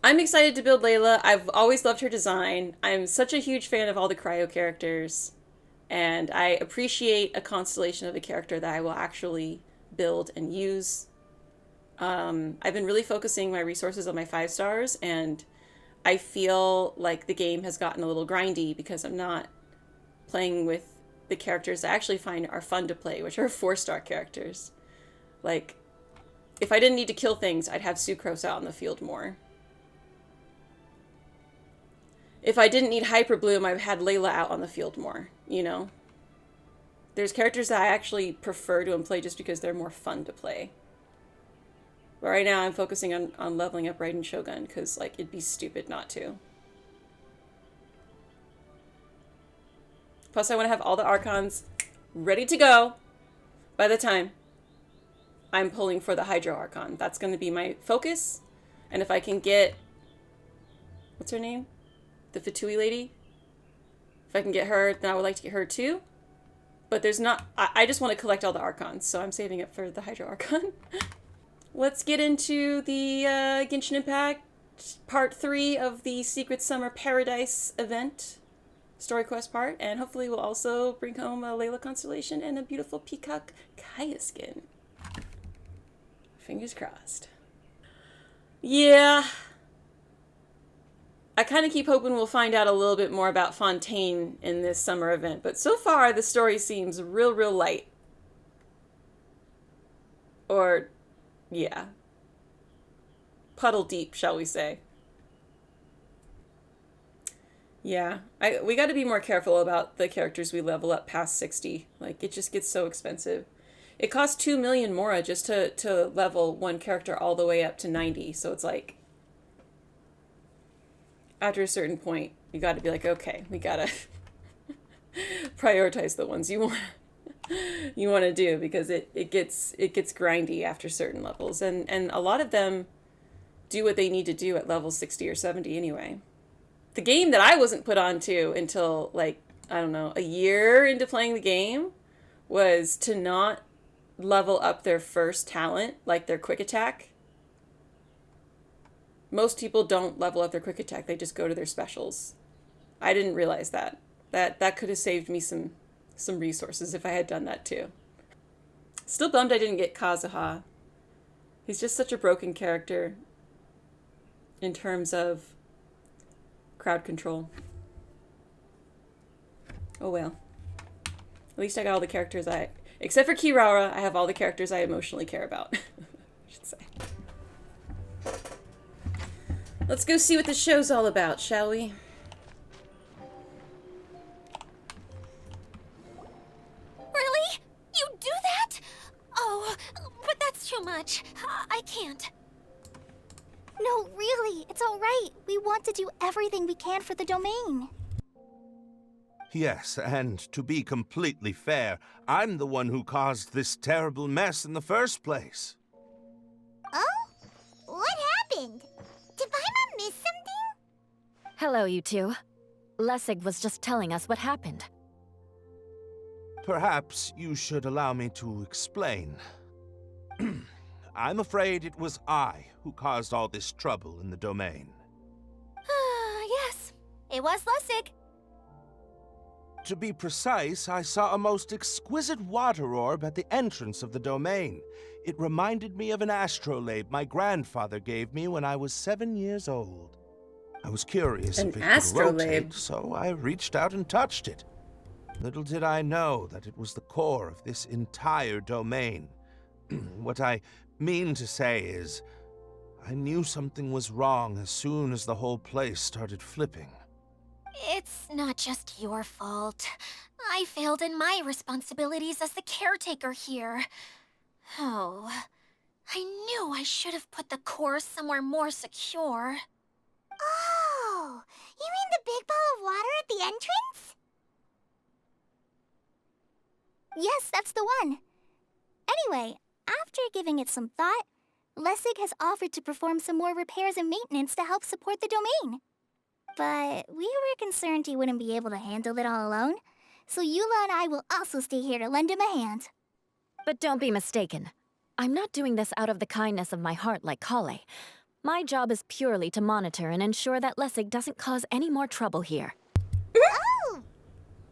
I'm excited to build Layla. I've always loved her design. I'm such a huge fan of all the cryo characters, and I appreciate a constellation of a character that I will actually build and use. I've been really focusing my resources on my 5 stars, and I feel like the game has gotten a little grindy because I'm not playing with the characters I actually find are fun to play, which are 4 star characters. Like, if I didn't need to kill things, I'd have Sucrose out in the field more. If I didn't need Hyper Bloom, I've had Layla out on the field more, you know? There's characters that I actually prefer to play just because they're more fun to play. But right now I'm focusing on leveling up Raiden Shogun because, like, it'd be stupid not to. Plus, I want to have all the Archons ready to go by the time I'm pulling for the Hydro Archon. That's going to be my focus. And if I can get... What's her name? The Fatui lady? If I can get her, then I would like to get her too. But there's not... I just want to collect all the Archons, so I'm saving it for the Hydro Archon. Let's get into the Genshin Impact Part 3 of the Secret Summer Paradise event. Story quest part, and hopefully we'll also bring home a Layla constellation and a beautiful peacock Kaeya skin. Fingers crossed. Yeah. I kind of keep hoping we'll find out a little bit more about Fontaine in this summer event, but so far the story seems real light. Or, yeah. Puddle deep, shall we say. Yeah, we got to be more careful about the characters we level up past 60. Like, it just gets so expensive. It costs 2 million mora just to level one character all the way up to 90. So it's like, after a certain point, you got to be like, okay, we got to prioritize the ones you want to do, because it gets grindy after certain levels, and a lot of them do what they need to do at level 60 or 70 anyway. The game that I wasn't put on to until, like, I don't know, a year into playing the game was to not level up their first talent, like their quick attack. Most people don't level up their quick attack, they just go to their specials. I didn't realize that. That could have saved me some resources if I had done that too. Still bummed I didn't get Kazuha. He's just such a broken character in terms of crowd control. Oh well. At least I got all the characters except for Kirara, I have all the characters I emotionally care about. I should say. Let's go see what the show's all about, shall we? Really? You do that? Oh, but that's too much. I can't. No, really, it's all right. We want to do everything we can for the domain. Yes, and to be completely fair, I'm the one who caused this terrible mess in the first place. Oh? What happened? Did Paimon miss something? Hello, you two. Lessig was just telling us what happened. Perhaps you should allow me to explain. I'm afraid it was I who caused all this trouble in the domain. Yes, it was Lessig. To be precise, I saw a most exquisite water orb at the entrance of the domain. It reminded me of an astrolabe my grandfather gave me when I was 7 years old. I was curious An if it astrolabe? could rotate, so I reached out and touched it. Little did I know that it was the core of this entire domain. What I mean to say is, I knew something was wrong as soon as the whole place started flipping. It's not just your fault. I failed in my responsibilities as the caretaker here. Oh, I knew I should have put the core somewhere more secure. Oh, you mean the big ball of water at the entrance? Yes, that's the one. Anyway, after giving it some thought, Lessig has offered to perform some more repairs and maintenance to help support the domain. But we were concerned he wouldn't be able to handle it all alone, so Eula and I will also stay here to lend him a hand. But don't be mistaken. I'm not doing this out of the kindness of my heart like Kale. My job is purely to monitor and ensure that Lessig doesn't cause any more trouble here. Oh!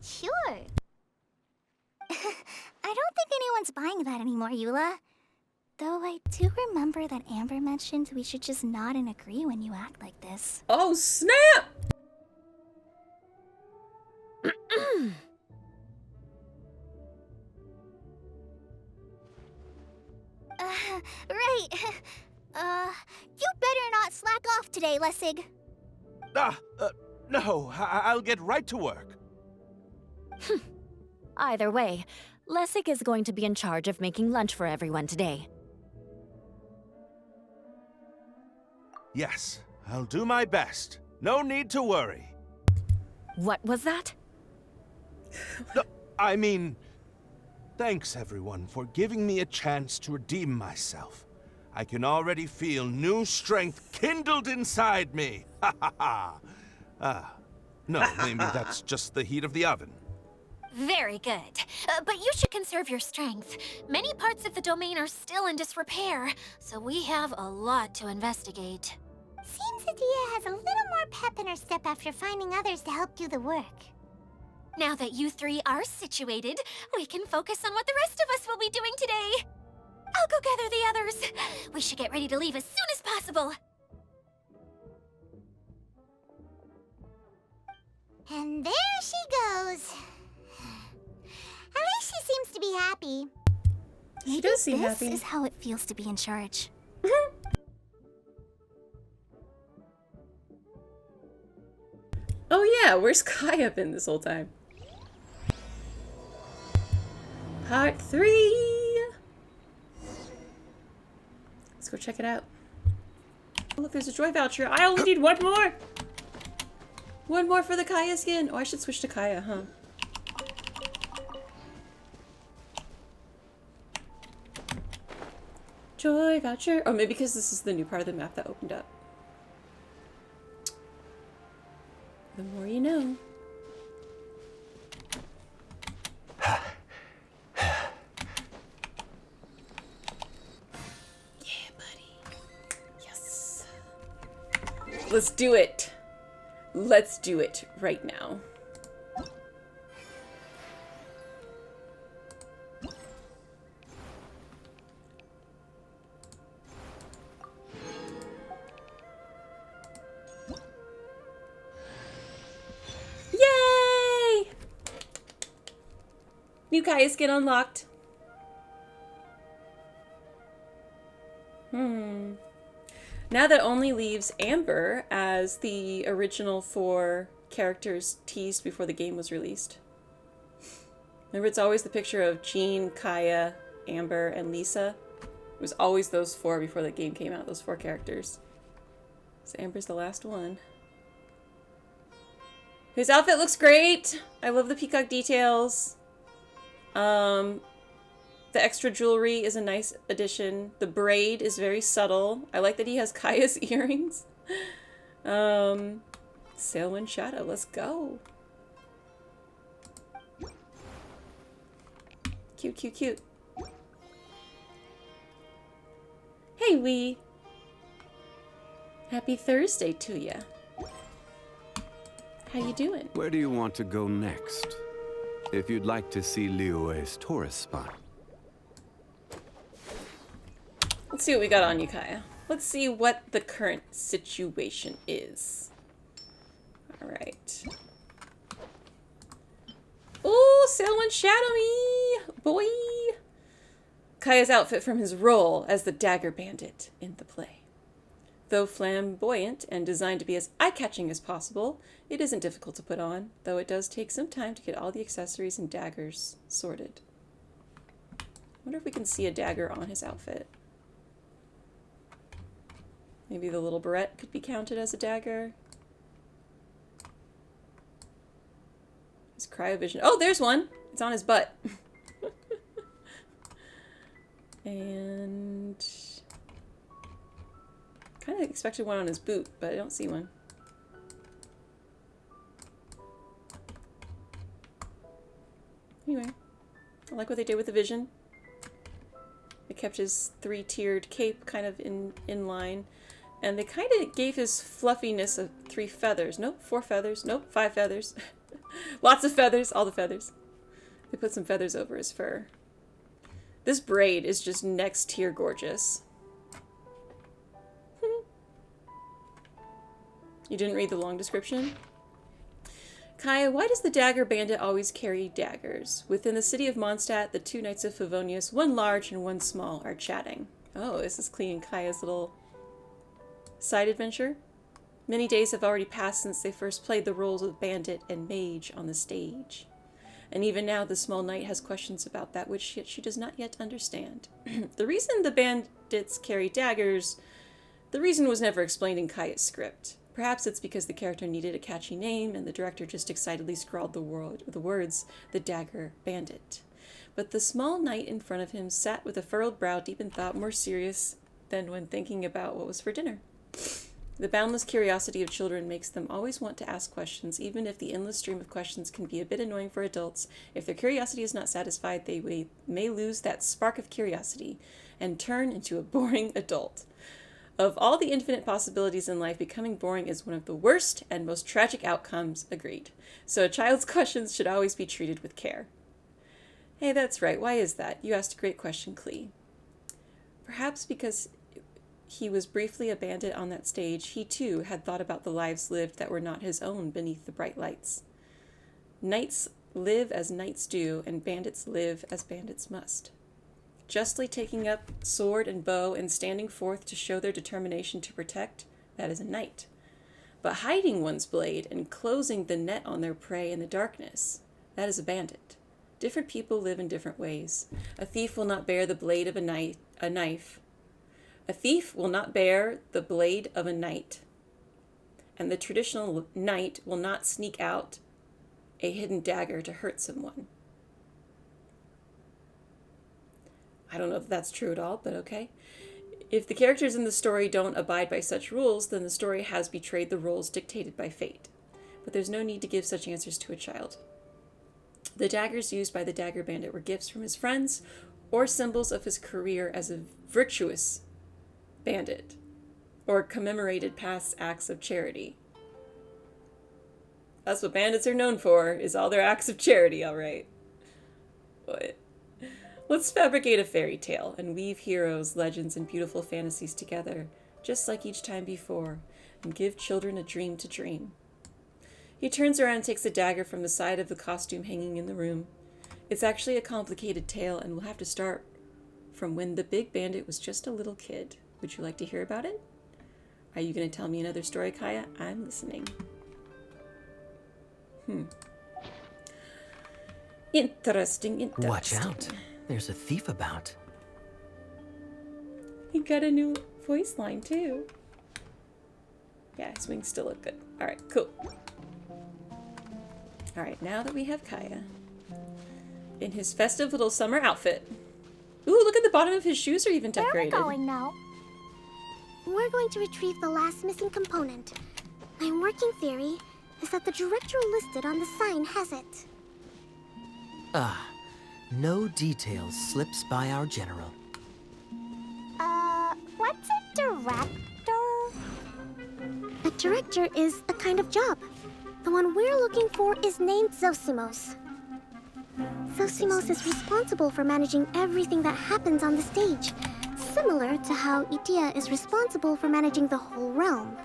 Sure. I don't think anyone's buying that anymore, Eula. Though I do remember that Amber mentioned we should just nod and agree when you act like this. Oh, snap! Right. You better not slack off today, Lessig. No, I'll get right to work. Either way, Lessig is going to be in charge of making lunch for everyone today. Yes, I'll do my best. No need to worry. What was that? No, I mean, thanks everyone for giving me a chance to redeem myself. I can already feel new strength kindled inside me. Ha ha ha. No, maybe that's just the heat of the oven. Very good. But you should conserve your strength. Many parts of the domain are still in disrepair, so we have a lot to investigate. Seems Adia has a little more pep in her step after finding others to help do the work. Now that you three are situated, we can focus on what the rest of us will be doing today. I'll go gather the others. We should get ready to leave as soon as possible. And there she goes. At least she seems to be happy. She does seem This happy. is how it feels to be in charge. Oh yeah, where's Kaeya been this whole time? Part 3! Let's go check it out. Oh look, there's a joy voucher. I only need one more! One more for the Kaeya skin! Oh, I should switch to Kaeya, huh? Joy voucher. Oh, maybe because this is the new part of the map that opened up. The more you know. Yeah, buddy. Yes. Let's do it. Let's do it right now. Yay! New Kaeya skin unlocked. Now that only leaves Amber as the original 4 characters teased before the game was released. Remember, it's always the picture of Jean, Kaeya, Amber, and Lisa. It was always those 4 before the game came out, those 4 characters. So Amber's the last one. His outfit looks great! I love the peacock details. The extra jewelry is a nice addition. The braid is very subtle. I like that he has Kaeya's earrings. Sailwind Shadow, let's go. Cute, cute, cute. Hey, Wee. Happy Thursday to ya. How you doing? Where do you want to go next? If you'd like to see Liyue's tourist spot. Let's see what we got on you, Kaeya. Let's see what the current situation is. Alright. Ooh, Sailwind Shadow me! Boy! Kaeya's outfit from his role as the Dagger Bandit in the play. Though flamboyant and designed to be as eye-catching as possible, it isn't difficult to put on, though it does take some time to get all the accessories and daggers sorted. I wonder if we can see a dagger on his outfit. Maybe the little barrette could be counted as a dagger. His cryovision. Oh, there's one! It's on his butt. And... kind of expected one on his boot, but I don't see one. Anyway, I like what they did with the vision. They kept his 3-tiered cape kind of in line. And they kind of gave his fluffiness of 3 feathers. Nope, 4 feathers. Nope, 5 feathers. Lots of feathers, all the feathers. They put some feathers over his fur. This braid is just next tier gorgeous. You didn't read the long description? Kaeya, why does the dagger bandit always carry daggers? Within the city of Mondstadt, the 2 knights of Favonius, one large and one small, are chatting. Oh, this is Klee and Kaeya's little side adventure. Many days have already passed since they first played the roles of bandit and mage on the stage. And even now, the small knight has questions about that which she does not yet understand. The reason the bandits carry daggers, the reason was never explained in Kaeya's script. Perhaps it's because the character needed a catchy name and the director just excitedly scrawled the words, the dagger bandit. But the small knight in front of him sat with a furrowed brow, deep in thought, more serious than when thinking about what was for dinner. The boundless curiosity of children makes them always want to ask questions, even if the endless stream of questions can be a bit annoying for adults. If their curiosity is not satisfied, they may lose that spark of curiosity and turn into a boring adult. Of all the infinite possibilities in life, becoming boring is one of the worst and most tragic outcomes, agreed. So a child's questions should always be treated with care. Hey, that's right. Why is that? You asked a great question, Klee. Perhaps because he was briefly a bandit on that stage, he too had thought about the lives lived that were not his own beneath the bright lights. Knights live as knights do, and bandits live as bandits must. Justly taking up sword and bow and standing forth to show their determination to protect, that is a knight. But hiding one's blade and closing the net on their prey in the darkness, that is a bandit. Different people live in different ways. A thief will not bear the blade of a knife. A thief will not bear the blade of a knight. And the traditional knight will not sneak out a hidden dagger to hurt someone. I don't know if that's true at all, but okay. If the characters in the story don't abide by such rules, then the story has betrayed the rules dictated by fate. But there's no need to give such answers to a child. The daggers used by the dagger bandit were gifts from his friends or symbols of his career as a virtuous bandit or commemorated past acts of charity. That's what bandits are known for, is all their acts of charity, all right. What? Let's fabricate a fairy tale and weave heroes, legends, and beautiful fantasies together, just like each time before, and give children a dream to dream. He turns around and takes a dagger from the side of the costume hanging in the room. It's actually a complicated tale, and we'll have to start from when the big bandit was just a little kid. Would you like to hear about it? Are you going to tell me another story, Kaeya? I'm listening. Interesting. Watch out. There's a thief about. He got a new voice line, too. Yeah, his wings still look good. Alright, cool. Alright, now that we have Kaeya in his festive little summer outfit. Ooh, look at the bottom of his shoes are even decorated. Where are we going now? We're going to retrieve the last missing component. My working theory is that the director listed on the sign has it. No details slips by our general. What's a director? A director is a kind of job. The one we're looking for is named Zosimos. Zosimos is responsible for managing everything that happens on the stage, similar to how Idea is responsible for managing the whole realm.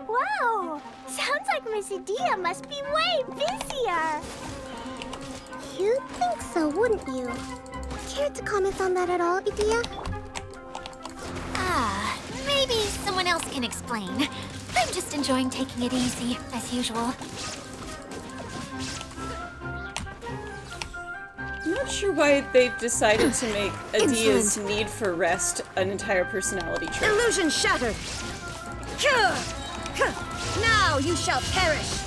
Wow! Sounds like Miss Idea must be way busier! You'd think so, wouldn't you? Care to comment on that at all, Idea? Maybe someone else can explain. I'm just enjoying taking it easy, as usual. I'm not sure why they've decided to make Adia's need for rest an entire personality trait. Illusion shattered! Now you shall perish!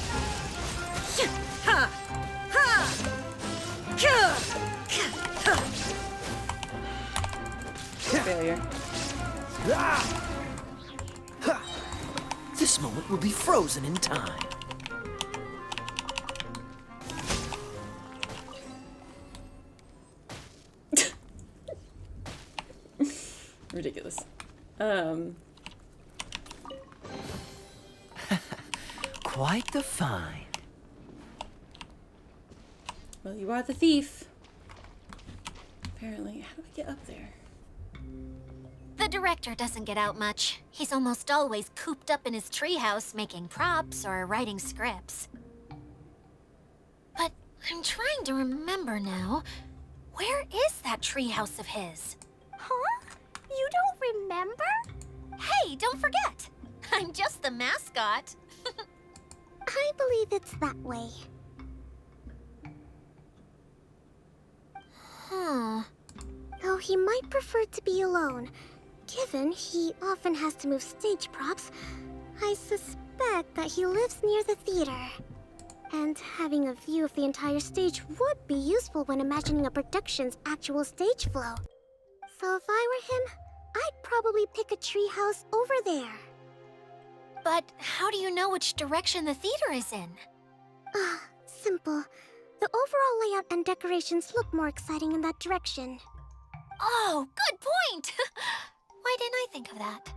Ha! Ha! Failure. This moment will be frozen in time. Ridiculous. Quite the find. Well, you are the thief. Apparently. How do I get up there? The director doesn't get out much. He's almost always cooped up in his treehouse making props or writing scripts. But I'm trying to remember now. Where is that treehouse of his? Huh? You don't remember? Hey, don't forget! I'm just the mascot. I believe it's that way. Huh. Though he might prefer to be alone. Given he often has to move stage props, I suspect that he lives near the theater. And having a view of the entire stage would be useful when imagining a production's actual stage flow. So if I were him, I'd probably pick a treehouse over there. But how do you know which direction the theater is in? Simple. The overall layout and decorations look more exciting in that direction. Oh, good point! Why didn't I think of that?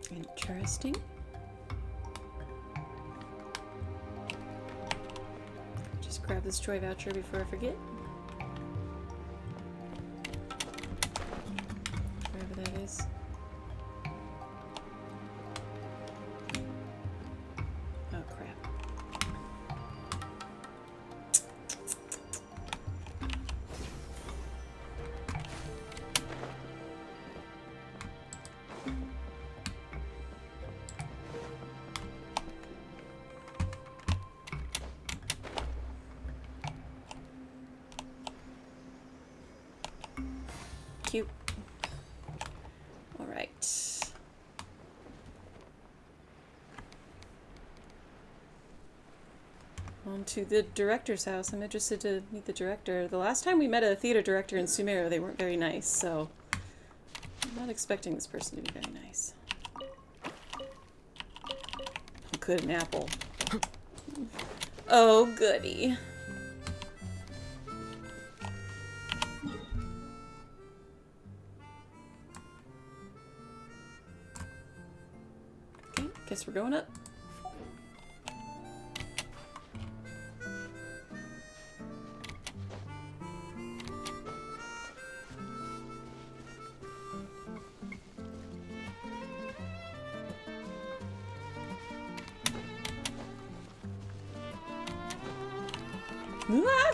Interesting. Just grab this joy voucher before I forget. Wherever that is. Oh, crap. Cute. All right. On to the director's house. I'm interested to meet the director. The last time we met a theater director in Sumeru, they weren't very nice, so I'm not expecting this person to be very nice. Good, an apple. Oh, goody. Okay, guess we're going up. Ah!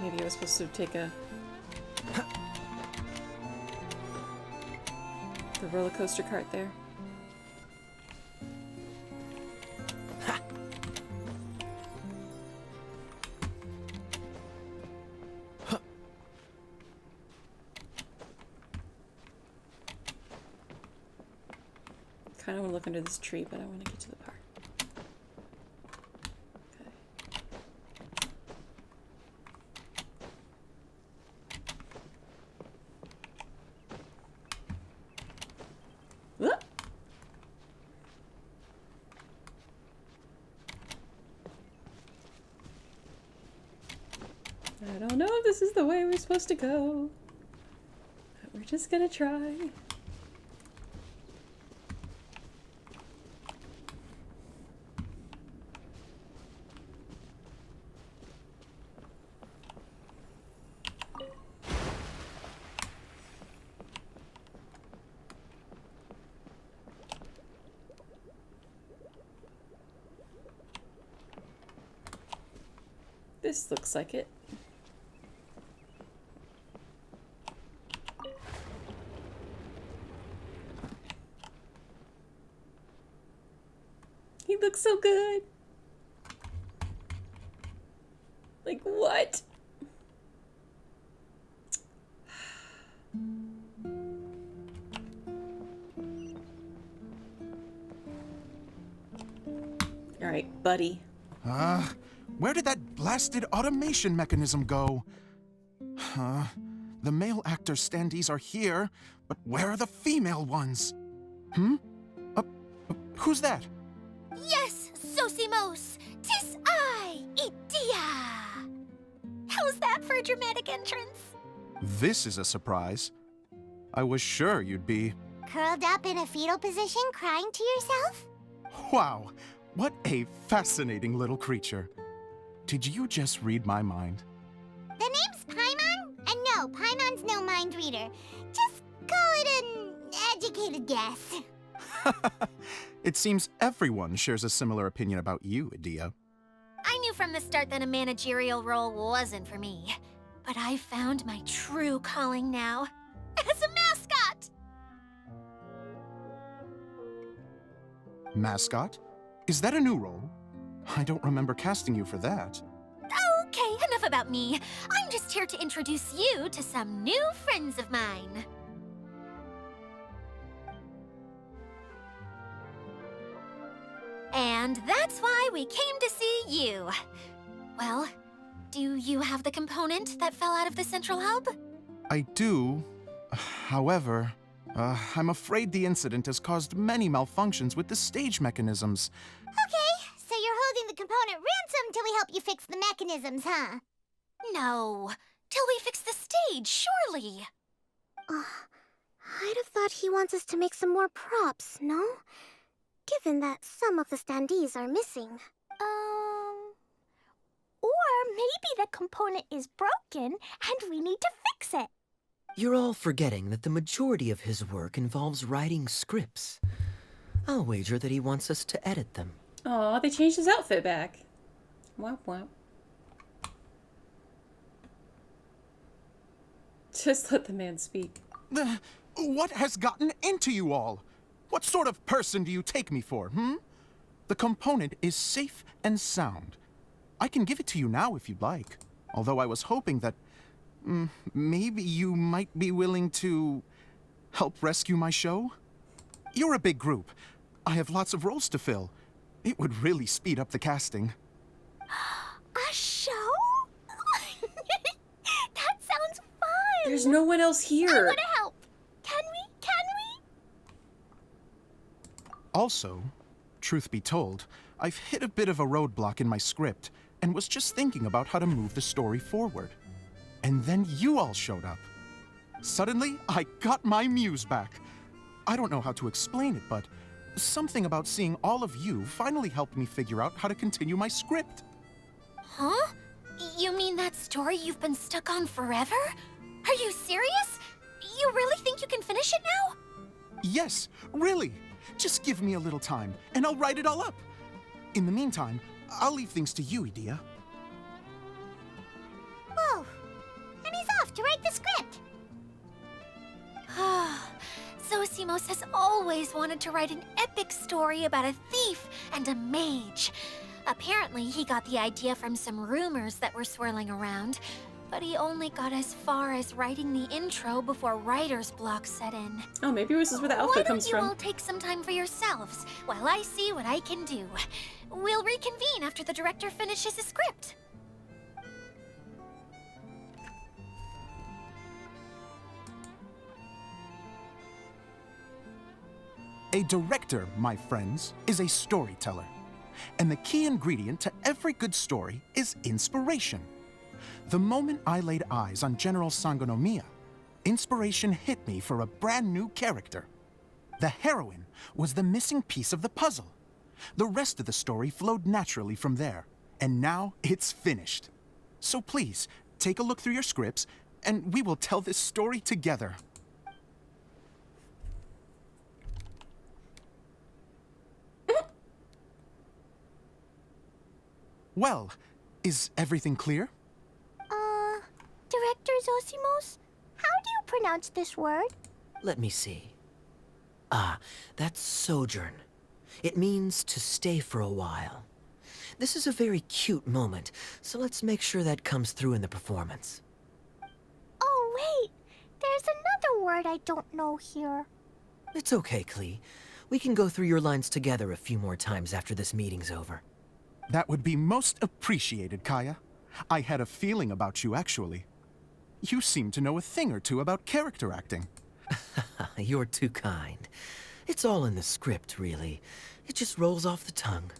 Maybe I was supposed to take the roller coaster cart there. Kind of want to look under this tree, but I want to get to the park. I don't know if this is the way we're supposed to go, but we're just gonna try. This looks like it. He looks so good. Like, what? right, buddy. Where did that blasted automation mechanism go? The male actor standees are here, but where are the female ones? Who's that? Yes, Zosimos! 'Tis I, Idia! How's that for a dramatic entrance? This is a surprise. I was sure you'd be... Curled up in a fetal position, crying to yourself? Wow, what a fascinating little creature. Did you just read my mind? The name's Paimon? And no, Paimon's no mind reader. Just call it an educated guess. It seems everyone shares a similar opinion about you, Idia. I knew from the start that a managerial role wasn't for me. But I found my true calling now. As a mascot! Mascot? Is that a new role? I don't remember casting you for that. Okay, enough about me. I'm just here to introduce you to some new friends of mine. And that's why we came to see you. Well, do you have the component that fell out of the central hub? I do. However, I'm afraid the incident has caused many malfunctions with the stage mechanisms. Okay, so you're holding the component ransom till we help you fix the mechanisms, huh? No, till we fix the stage, surely. I'd have thought he wants us to make some more props, no? Given that some of the standees are missing. Or maybe the component is broken and we need to fix it. You're all forgetting that the majority of his work involves writing scripts. I'll wager that he wants us to edit them. Aw, they changed his outfit back. Womp womp. Just let the man speak. What has gotten into you all? What sort of person do you take me for, The component is safe and sound. I can give it to you now if you'd like. Although I was hoping that maybe you might be willing to help rescue my show? You're a big group. I have lots of roles to fill. It would really speed up the casting. A show? That sounds fun. There's no one else here. I want to help. Can we? Can we? Also, truth be told, I've hit a bit of a roadblock in my script and was just thinking about how to move the story forward. And then you all showed up. Suddenly, I got my muse back. I don't know how to explain it, but something about seeing all of you finally helped me figure out how to continue my script. Huh? You mean that story you've been stuck on forever? Are you serious? You really think you can finish it now? Yes, really. Just give me a little time, and I'll write it all up. In the meantime, I'll leave things to you, Idia. Whoa. And he's off to write the script. Zosimos has always wanted to write an epic story about a thief and a mage. Apparently, he got the idea from some rumors that were swirling around, but he only got as far as writing the intro before writer's block set in. Oh, maybe this is where the outfit comes Why don't you from. all take some time for yourselves while I see what I can do? We'll reconvene after the director finishes his script. A director, my friends, is a storyteller. And the key ingredient to every good story is inspiration. The moment I laid eyes on General Sangonomiya, inspiration hit me for a brand new character. The heroine was the missing piece of the puzzle. The rest of the story flowed naturally from there, and now it's finished. So please, take a look through your scripts, and we will tell this story together. Well, is everything clear? Director Zosimos, how do you pronounce this word? Let me see. That's sojourn. It means to stay for a while. This is a very cute moment, so let's make sure that comes through in the performance. Oh, wait. There's another word I don't know here. It's okay, Klee. We can go through your lines together a few more times after this meeting's over. That would be most appreciated, Kaeya. I had a feeling about you, actually. You seem to know a thing or two about character acting. You're too kind. It's all in the script, really. It just rolls off the tongue.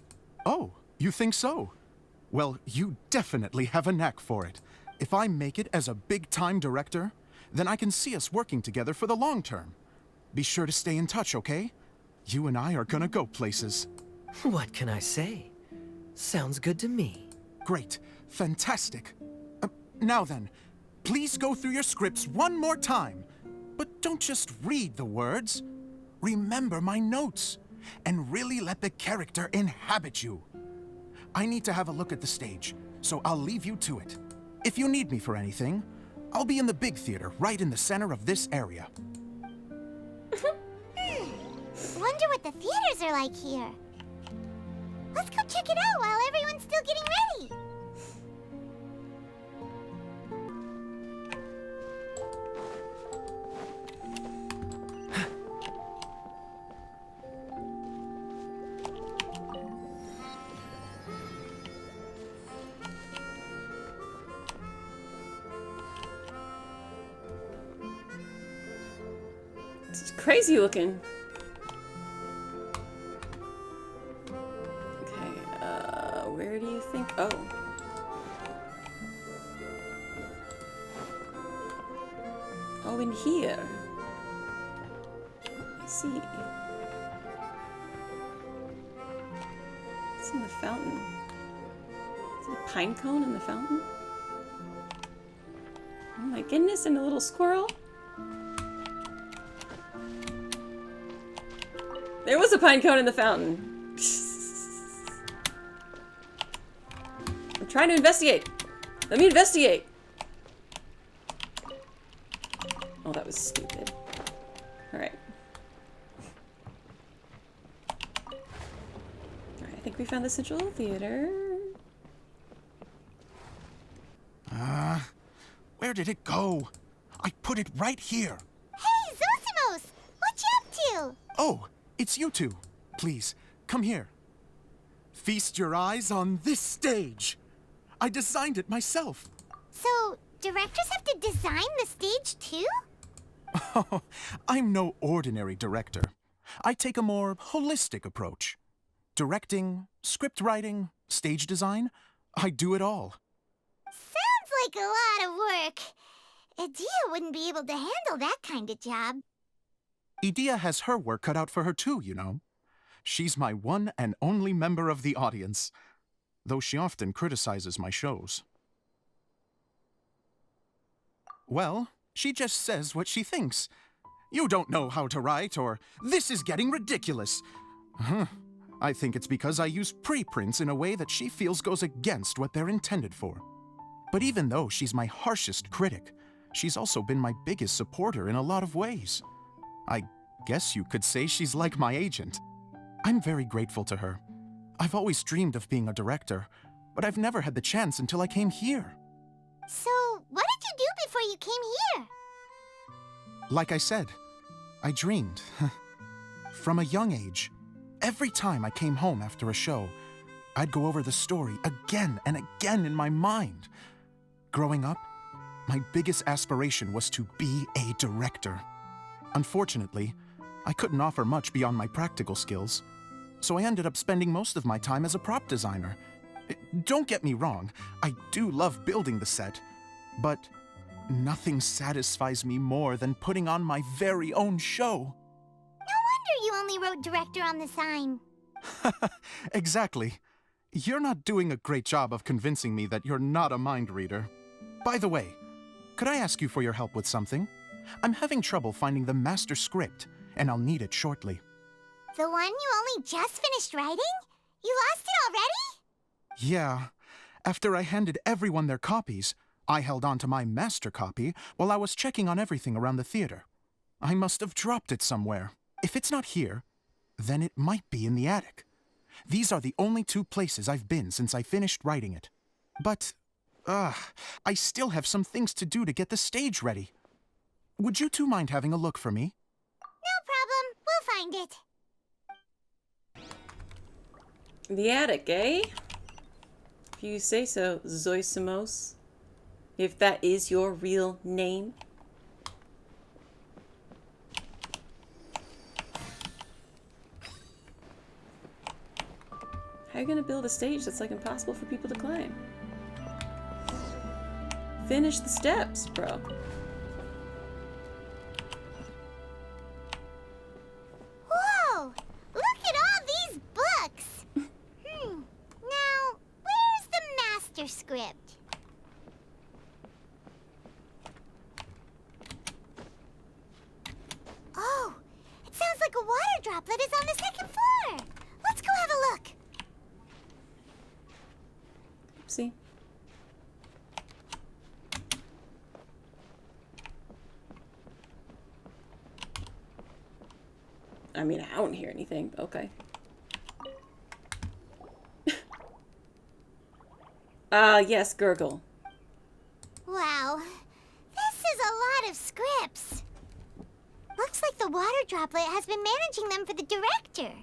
Oh, you think so? Well, you definitely have a knack for it. If I make it as a big-time director, then I can see us working together for the long term. Be sure to stay in touch, okay? You and I are gonna go places. What can I say? Sounds good to me. Great. Fantastic. Now then, please go through your scripts one more time. But don't just read the words. Remember my notes, and really let the character inhabit you. I need to have a look at the stage, so I'll leave you to it. If you need me for anything, I'll be in the big theater right in the center of this area. Wonder what the theaters are like here. Let's go check it out while everyone's still getting ready. It's crazy looking. Okay, where do you think? Oh. Oh, in here. I see. It's in the fountain. Is it a pine cone in the fountain? Oh my goodness, and a little squirrel. There was a pine cone in the fountain. I'm trying to investigate. Let me investigate. Oh, that was stupid. Alright. Alright, I think we found the central theater. Where did it go? I put it right here. Hey, Zosimos! What you up to? Oh, it's you two. Please, come here. Feast your eyes on this stage. I designed it myself. So, directors have to design the stage too? Oh, I'm no ordinary director. I take a more holistic approach. Directing, script writing, stage design, I do it all. Sounds like a lot of work. Edea wouldn't be able to handle that kind of job. Edea has her work cut out for her too, you know. She's my one and only member of the audience, though she often criticizes my shows. Well, she just says what she thinks. You don't know how to write, or this is getting ridiculous. I think it's because I use preprints in a way that she feels goes against what they're intended for. But even though she's my harshest critic, she's also been my biggest supporter in a lot of ways. I guess you could say she's like my agent. I'm very grateful to her. I've always dreamed of being a director, but I've never had the chance until I came here. So, what did you do before you came here? Like I said, I dreamed. From a young age, every time I came home after a show, I'd go over the story again and again in my mind. Growing up, my biggest aspiration was to be a director. Unfortunately, I couldn't offer much beyond my practical skills, so I ended up spending most of my time as a prop designer. Don't get me wrong, I do love building the set, but nothing satisfies me more than putting on my very own show. No wonder you only wrote director on the sign. Exactly. You're not doing a great job of convincing me that you're not a mind reader. By the way, could I ask you for your help with something? I'm having trouble finding the master script, and I'll need it shortly. The one you only just finished writing? You lost it already? Yeah. After I handed everyone their copies, I held on to my master copy while I was checking on everything around the theater. I must have dropped it somewhere. If it's not here, then it might be in the attic. These are the only two places I've been since I finished writing it. But, I still have some things to do to get the stage ready. Would you two mind having a look for me? No problem. We'll find it. The attic, eh? If you say so, Zoisimos. If that is your real name. How are you gonna build a stage that's like impossible for people to climb? Finish the steps, bro. Whoa! Look at all these books! Now, where's the master script? Oh, it sounds like a water droplet is on the second floor. Let's go have a look. See? I mean, I don't hear anything, but okay. Yes, gurgle. Wow, this is a lot of scripts. Looks like the water droplet has been managing them for the director.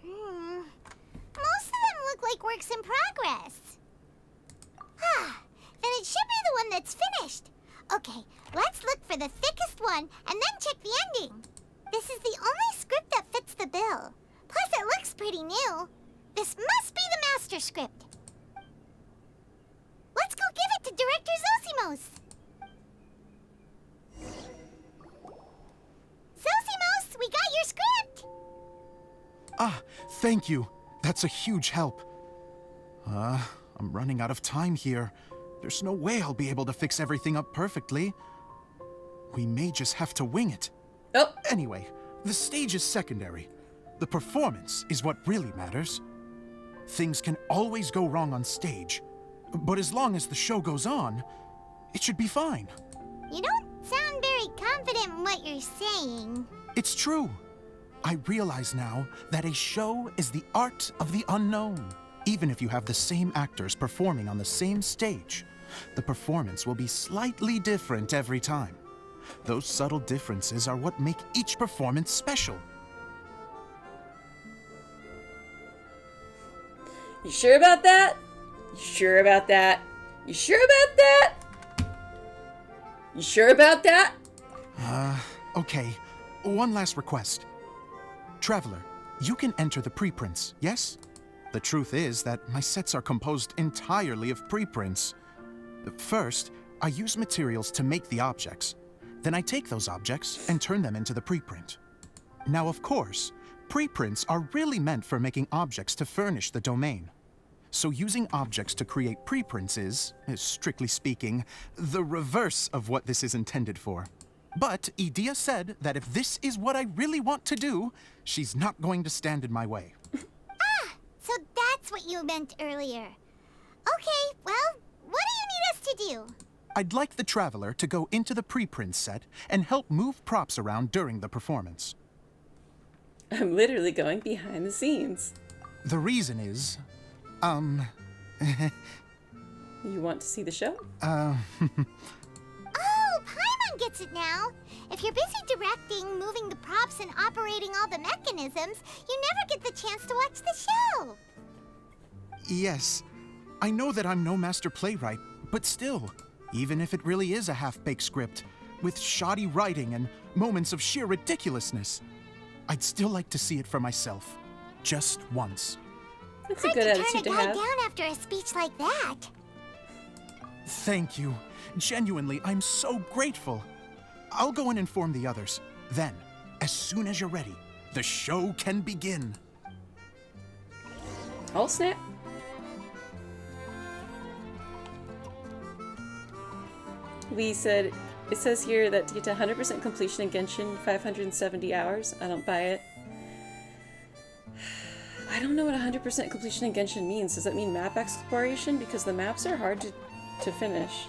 Most of them look like works in progress. Then it should be the one that's finished. Okay, let's look for the thickest one and then check the ending. This is the only script that fits the bill. Plus, it looks pretty new. This must be the master script. Let's go give it to Director Zosimos. Zosimos, we got your script! Ah, thank you. That's a huge help. I'm running out of time here. There's no way I'll be able to fix everything up perfectly. We may just have to wing it. Oh. Anyway, the stage is secondary. The performance is what really matters. Things can always go wrong on stage, but as long as the show goes on, it should be fine. You don't sound very confident in what you're saying. It's true. I realize now that a show is the art of the unknown. Even if you have the same actors performing on the same stage, the performance will be slightly different every time. Those subtle differences are what make each performance special. You sure about that? You sure about that? You sure about that? You sure about that? Okay. One last request. Traveler, you can enter the preprints, yes? The truth is that my sets are composed entirely of preprints. First, I use materials to make the objects. Then I take those objects and turn them into the preprint. Now, of course, preprints are really meant for making objects to furnish the domain. So using objects to create preprints is, strictly speaking, the reverse of what this is intended for. But Edea said that if this is what I really want to do, she's not going to stand in my way. So that's what you meant earlier. Okay, well, what do you need us to do? I'd like the Traveler to go into the preprint set and help move props around during the performance. I'm literally going behind the scenes. The reason is, You want to see the show? Oh, Paimon gets it now. If you're busy directing, moving the props, and operating all the mechanisms, you never get the chance to watch the show. Yes, I know that I'm no master playwright, but still, even if it really is a half-baked script, with shoddy writing and moments of sheer ridiculousness, I'd still like to see it for myself, just once. That's a good attitude to turn a guy have. down after a speech like that. Thank you. Genuinely, I'm so grateful. I'll go and inform the others. Then, as soon as you're ready, the show can begin. Oh, snap. Lee said, it says here that to get to 100% completion in Genshin, 570 hours. I don't buy it. I don't know what 100% completion in Genshin means. Does that mean map exploration? Because the maps are hard to finish.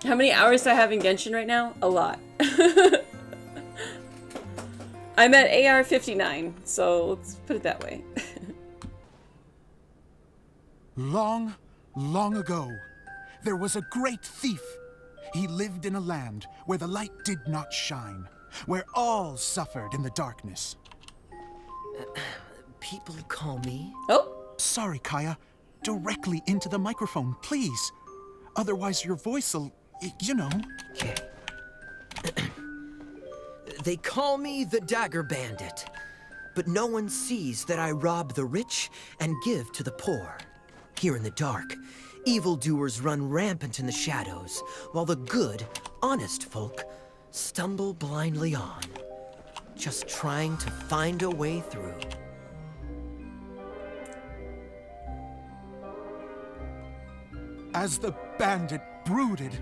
How many hours do I have in Genshin right now? A lot. I'm at AR 59, so let's put it that way. Long, long ago, there was a great thief. He lived in a land where the light did not shine, where all suffered in the darkness. People call me... Oh, Sorry, Kaeya. Directly into the microphone, please. Otherwise your voice'll, you know. Okay. They call me the Dagger Bandit, but no one sees that I rob the rich and give to the poor. Here in the dark, evildoers run rampant in the shadows, while the good, honest folk stumble blindly on, just trying to find a way through. As the bandit brooded,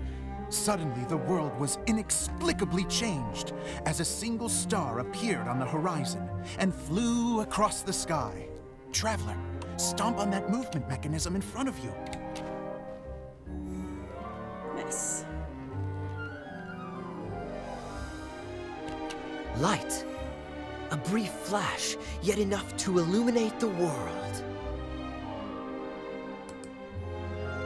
suddenly the world was inexplicably changed as a single star appeared on the horizon and flew across the sky. Traveler, stomp on that movement mechanism in front of you. nice. Light. A brief flash, yet enough to illuminate the world.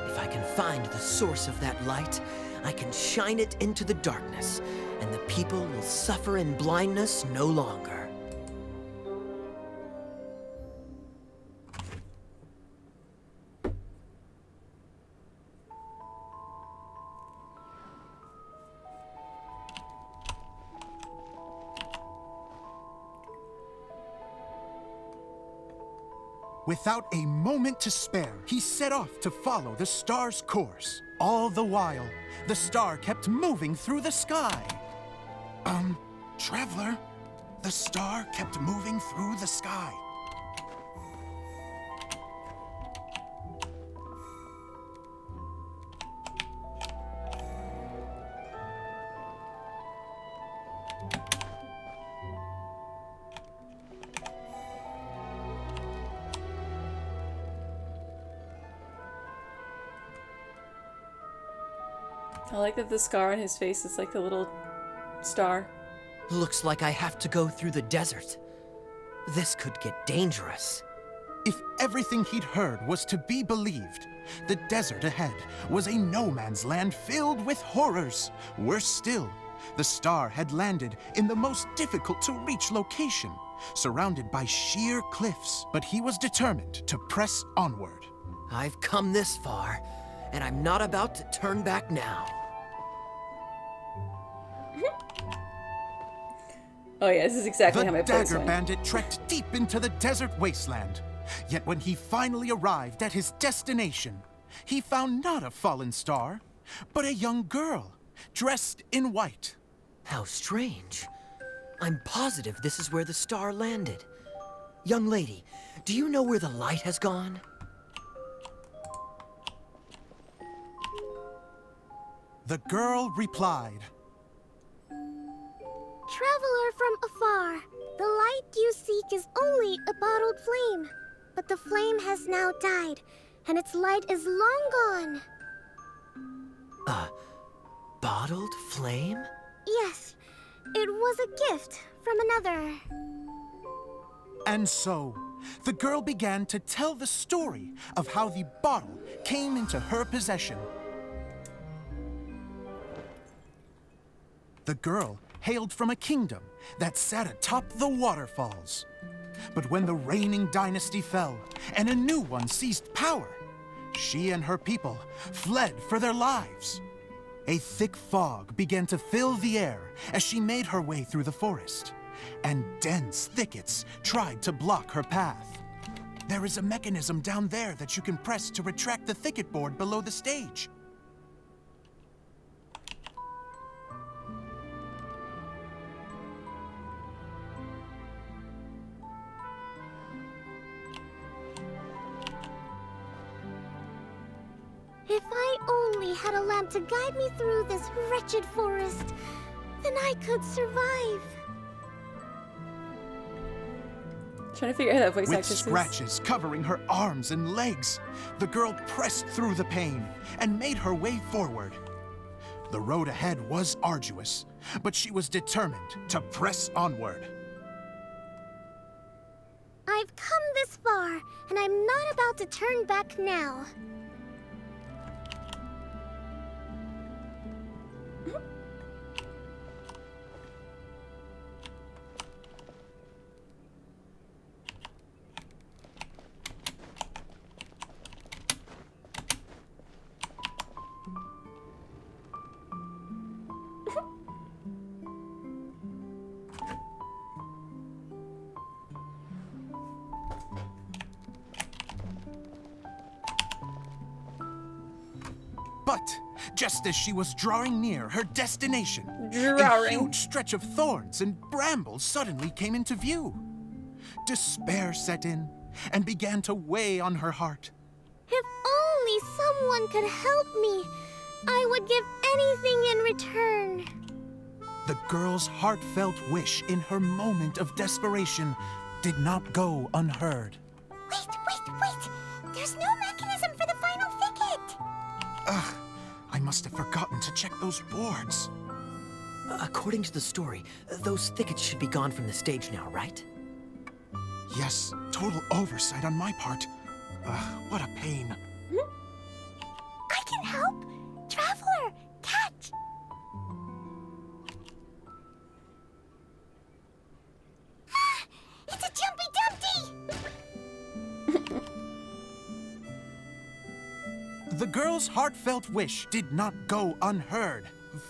If I can find the source of that light, I can shine it into the darkness, and the people will suffer in blindness no longer. Without a moment to spare, he set off to follow the star's course. All the while, the star kept moving through the sky. Traveler, the star kept moving through the sky. I like that the scar on his face is like a little star. Looks like I have to go through the desert. This could get dangerous. If everything he'd heard was to be believed, the desert ahead was a no-man's land filled with horrors. Worse still, the star had landed in the most difficult-to-reach location, surrounded by sheer cliffs. But he was determined to press onward. I've come this far, and I'm not about to turn back now. Oh yeah, this is exactly how my The place Dagger went. Bandit trekked deep into the desert wasteland. Yet when he finally arrived at his destination, he found not a fallen star, but a young girl, dressed in white. How strange. I'm positive this is where the star landed. Young lady, do you know where the light has gone? The girl replied, Traveler from afar, the light you seek is only a bottled flame. But the flame has now died, and its light is long gone. A bottled flame? Yes, it was a gift from another. And so, the girl began to tell the story of how the bottle came into her possession. The girl hailed from a kingdom that sat atop the waterfalls. But when the reigning dynasty fell and a new one seized power, she and her people fled for their lives. A thick fog began to fill the air as she made her way through the forest, and dense thickets tried to block her path. There is a mechanism down there that you can press to retract the thicket board below the stage. If I only had a lamp to guide me through this wretched forest, then I could survive. Trying to figure out how that voice With actress is. scratches covering her arms and legs, the girl pressed through the pain and made her way forward. The road ahead was arduous, but she was determined to press onward. I've come this far, and I'm not about to turn back now. But just as she was drawing near her destination, a Drawing. huge stretch of thorns and brambles suddenly came into view. Despair set in and began to weigh on her heart. If only someone could help me, I would give anything in return. The girl's heartfelt wish in her moment of desperation did not go unheard. Wait! There's no mechanism for the final thicket! Ugh, I must have forgotten to check those boards. According to the story, those thickets should be gone from the stage now, right? Yes, total oversight on my part. What a pain. I can help! Traveler, catch! Ah, it's a Jumpy Dumpty! The girl's heartfelt wish did not go unheard,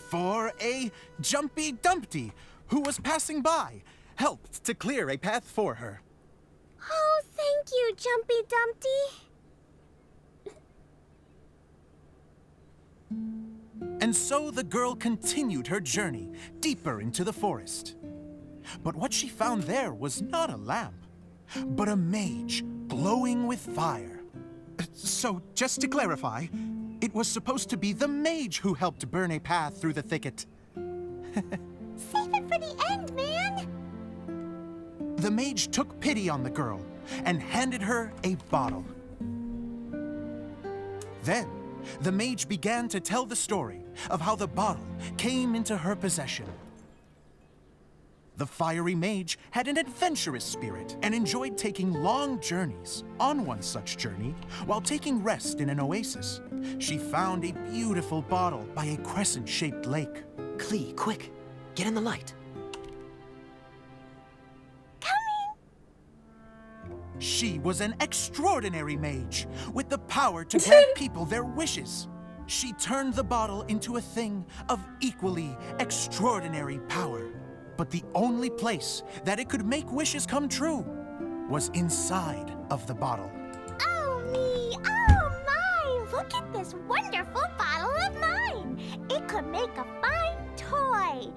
for a Jumpy Dumpty, who was passing by, helped to clear a path for her. Oh, thank you, Jumpy Dumpty. And so the girl continued her journey deeper into the forest. But what she found there was not a lamp, but a mage glowing with fire. So, just to clarify, it was supposed to be the mage who helped burn a path through the thicket. Save it for the end, man! The mage took pity on the girl and handed her a bottle. Then, the mage began to tell the story of how the bottle came into her possession. The fiery mage had an adventurous spirit and enjoyed taking long journeys. On one such journey, while taking rest in an oasis, she found a beautiful bottle by a crescent-shaped lake. Klee, quick, get in the light. She was an extraordinary mage with the power to grant people their wishes. She turned the bottle into a thing of equally extraordinary power. But the only place that it could make wishes come true was inside of the bottle. Oh me! Oh my! Look at this wonderful bottle of mine! It could make a fine toy!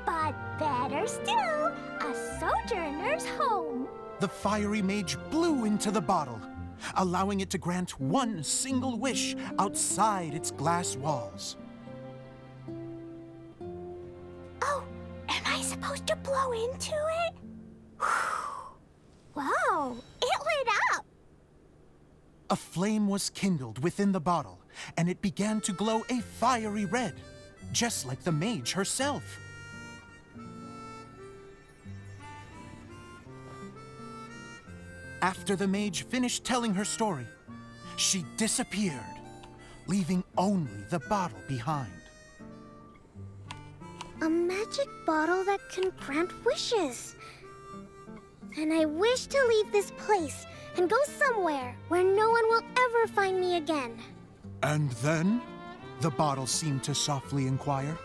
But better still, a sojourner's home! The fiery mage blew into the bottle, allowing it to grant one single wish outside its glass walls. Oh, am I supposed to blow into it? Whoa, it lit up! A flame was kindled within the bottle, and it began to glow a fiery red, just like the mage herself. After the mage finished telling her story, she disappeared, leaving only the bottle behind. A magic bottle that can grant wishes. And I wish to leave this place and go somewhere where no one will ever find me again. And then, the bottle seemed to softly inquire.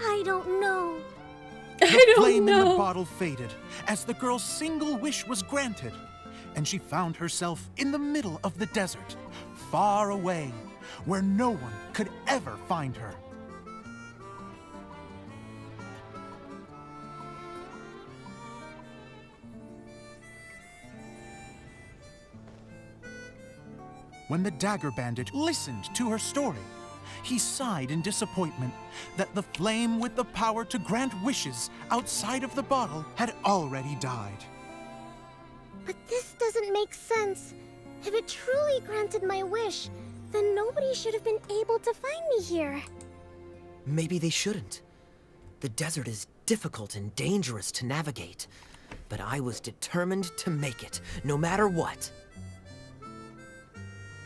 I don't know. The flame in the bottle faded as the girl's single wish was granted, and she found herself in the middle of the desert, far away, where no one could ever find her. When the Dagger Bandit listened to her story, he sighed in disappointment that the flame with the power to grant wishes outside of the bottle had already died. But this doesn't make sense. If it truly granted my wish, then nobody should have been able to find me here. Maybe they shouldn't. The desert is difficult and dangerous to navigate, but I was determined to make it, no matter what.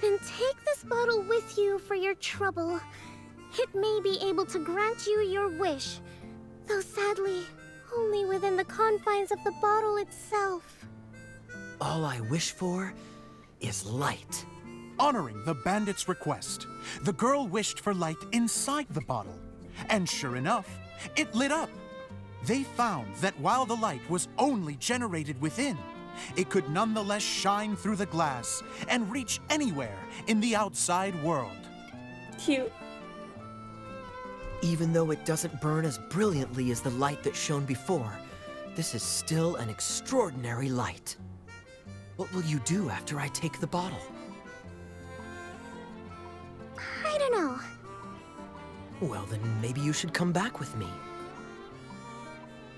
Then take this bottle with you for your trouble. It may be able to grant you your wish, though sadly, only within the confines of the bottle itself. All I wish for is light. Honoring the bandit's request, the girl wished for light inside the bottle, and sure enough, it lit up. They found that while the light was only generated within, it could nonetheless shine through the glass and reach anywhere in the outside world. Cute. Even though it doesn't burn as brilliantly as the light that shone before, this is still an extraordinary light. What will you do after I take the bottle? I don't know. Well, then maybe you should come back with me.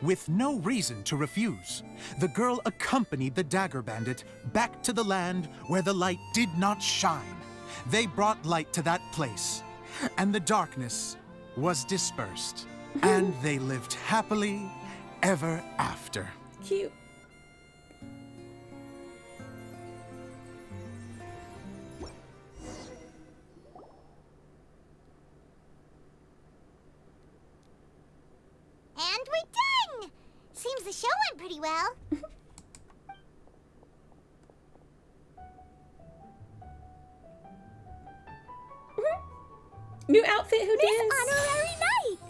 With no reason to refuse, the girl accompanied the Dagger Bandit back to the land where the light did not shine. They brought light to that place, and the darkness was dispersed, and they lived happily ever after. Cute. And we're done! Seems the show went pretty well. New outfit, who Miss dance? Honorary Knight!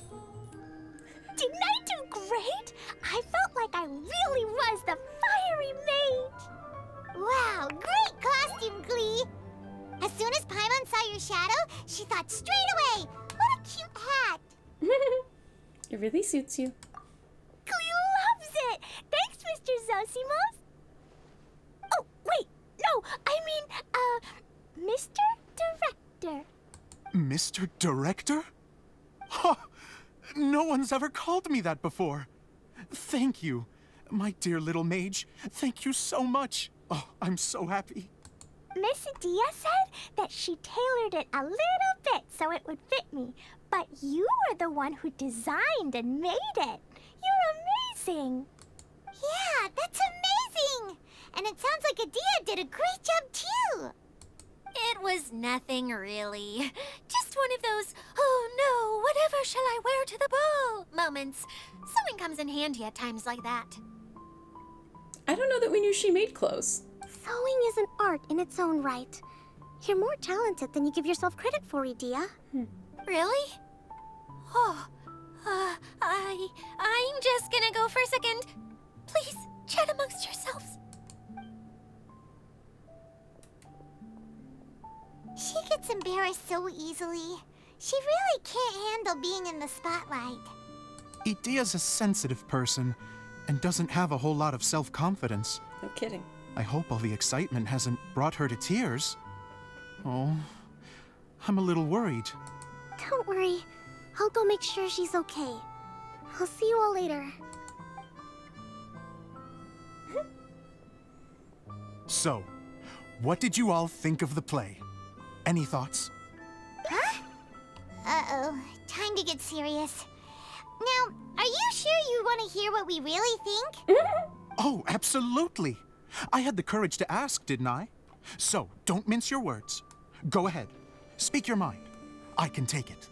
Didn't I do great? I felt like I really was the fiery mage. Wow, great costume, Glee! As soon as Paimon saw your shadow, she thought straight away, what a cute hat! It really suits you. Glee loves it! Thanks, Mr. Zosimos! Oh, wait, no, I mean, Mr. Director. Mr. Director? Huh! No one's ever called me that before. Thank you, my dear little mage. Thank you so much. Oh, I'm so happy. Miss Adia said that she tailored it a little bit so it would fit me, but you were the one who designed and made it. You're amazing. Yeah, that's amazing. And it sounds like Adia did a great job too. It was nothing really. Just one of those, oh no, whatever shall I wear to the ball moments. Sewing comes in handy at times like that. I don't know that we knew she made clothes. Sewing is an art in its own right. You're more talented than you give yourself credit for, Idia. Really? Oh, I'm just gonna go for a second. Please, chat amongst yourselves. She gets embarrassed so easily. She really can't handle being in the spotlight. Idia's a sensitive person and doesn't have a whole lot of self-confidence. No kidding. I hope all the excitement hasn't brought her to tears. Oh, I'm a little worried. Don't worry. I'll go make sure she's okay. I'll see you all later. So, what did you all think of the play? Any thoughts? Huh? Uh-oh, time to get serious. Now, are you sure you want to hear what we really think? Oh, absolutely. I had the courage to ask, didn't I? So, don't mince your words. Go ahead. Speak your mind. I can take it.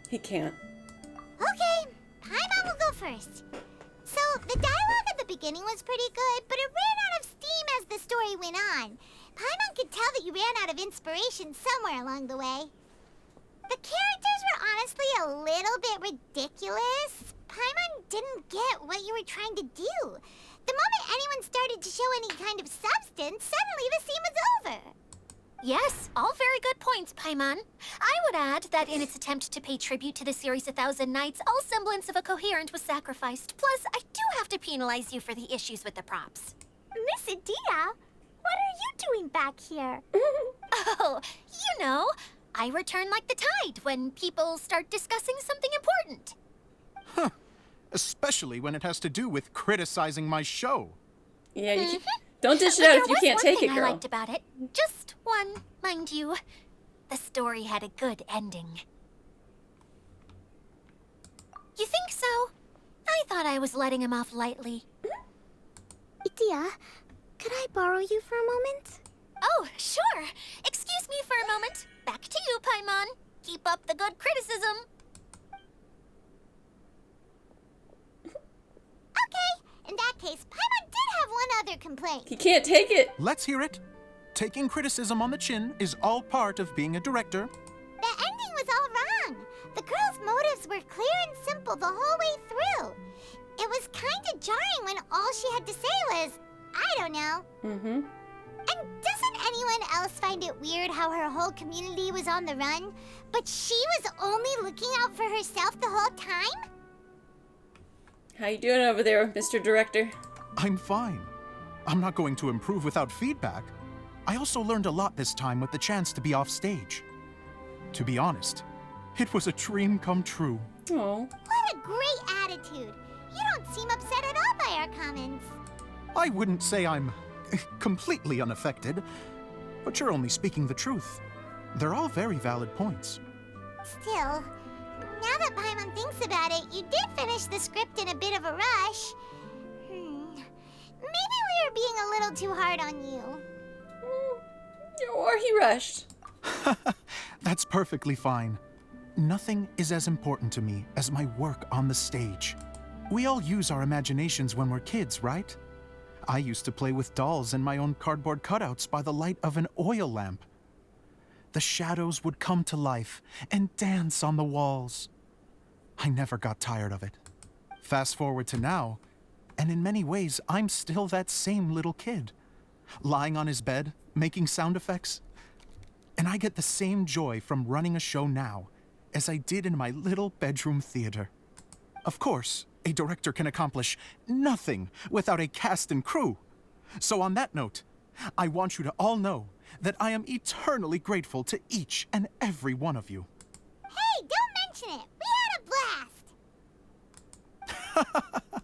He can't. Okay, Paimon will go first. So, the dialogue at the beginning was pretty good, but it ran out of steam as the story went on. Paimon could tell that you ran out of inspiration somewhere along the way. The characters were honestly a little bit ridiculous. Paimon didn't get what you were trying to do. The moment anyone started to show any kind of substance, suddenly the scene was over. Yes, all very good points, Paimon. I would add that in its attempt to pay tribute to the series 1,000 Nights, all semblance of a coherent was sacrificed. Plus, I do have to penalize you for the issues with the props. Miss Adia, what are you doing back here? Oh, you know, I return like the tide when people start discussing something important. Huh. Especially when it has to do with criticizing my show. Yeah, you don't dish it out if you can't take it, I girl. liked about it. Just one, mind you. The story had a good ending. You think so? I thought I was letting him off lightly. Idia, could I borrow you for a moment? Oh, sure. Excuse me for a moment. Back to you, Paimon. Keep up the good criticism. Okay, in that case, Paimon did have one other complaint. He can't take it. Let's hear it. Taking criticism on the chin is all part of being a director. The ending was all wrong. The girl's motives were clear and simple the whole way through. It was kind of jarring when all she had to say was, I don't know. Mm-hmm. And doesn't anyone else find it weird how her whole community was on the run, but she was only looking out for herself the whole time? How you doing over there, Mr. Director? I'm fine. I'm not going to improve without feedback. I also learned a lot this time with the chance to be off stage. To be honest, it was a dream come true. Oh. What a great attitude. You don't seem upset at all by our comments. I wouldn't say I'm completely unaffected, but you're only speaking the truth. They're all very valid points. Still, now that Paimon thinks about it, you did finish the script in a bit of a rush. Maybe we were being a little too hard on you. Or he rushed. That's perfectly fine. Nothing is as important to me as my work on the stage. We all use our imaginations when we're kids, right? I used to play with dolls and my own cardboard cutouts by the light of an oil lamp. The shadows would come to life and dance on the walls. I never got tired of it. Fast forward to now, and in many ways, I'm still that same little kid, lying on his bed, making sound effects. And I get the same joy from running a show now as I did in my little bedroom theater. Of course, a director can accomplish nothing without a cast and crew. So on that note, I want you to all know that I am eternally grateful to each and every one of you. Hey, don't mention it. We had a blast.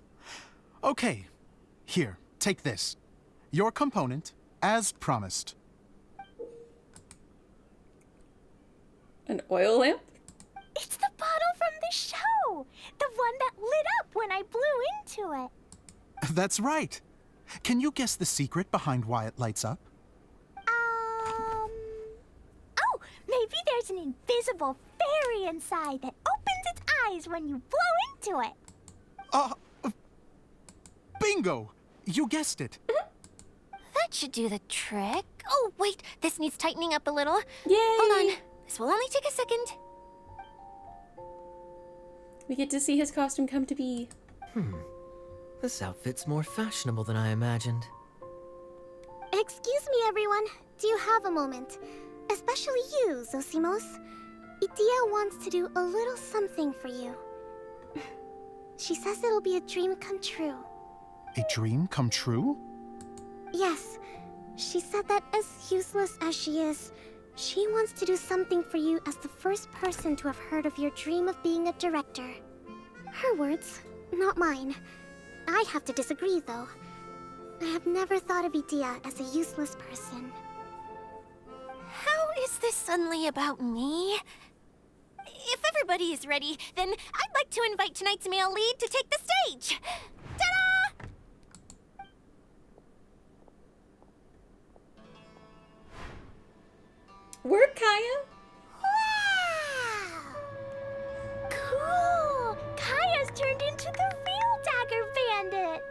Okay, here, take this. Your component, as promised. An oil lamp? It's the bottle from the show! The one that lit up when I blew into it. That's right. Can you guess the secret behind why it lights up? Oh, maybe there's an invisible fairy inside that opens its eyes when you blow into it. Bingo! You guessed it. That should do the trick. Oh, wait, this needs tightening up a little. Yay! Hold on. This will only take a second. We get to see his costume come to be. This outfit's more fashionable than I imagined. Excuse me, everyone. Do you have a moment? Especially you, Zosimos. Idia wants to do a little something for you. She says it'll be a dream come true. A dream come true? Yes. She said that as useless as she is, she wants to do something for you as the first person to have heard of your dream of being a director. Her words, not mine. I have to disagree, though. I have never thought of Idia as a useless person. How is this suddenly about me? If everybody is ready, then I'd like to invite tonight's male lead to take the stage. Ta-da! Work, Kaeya? Wow! Cool! Kaeya's turned into the real Dagger Bandit!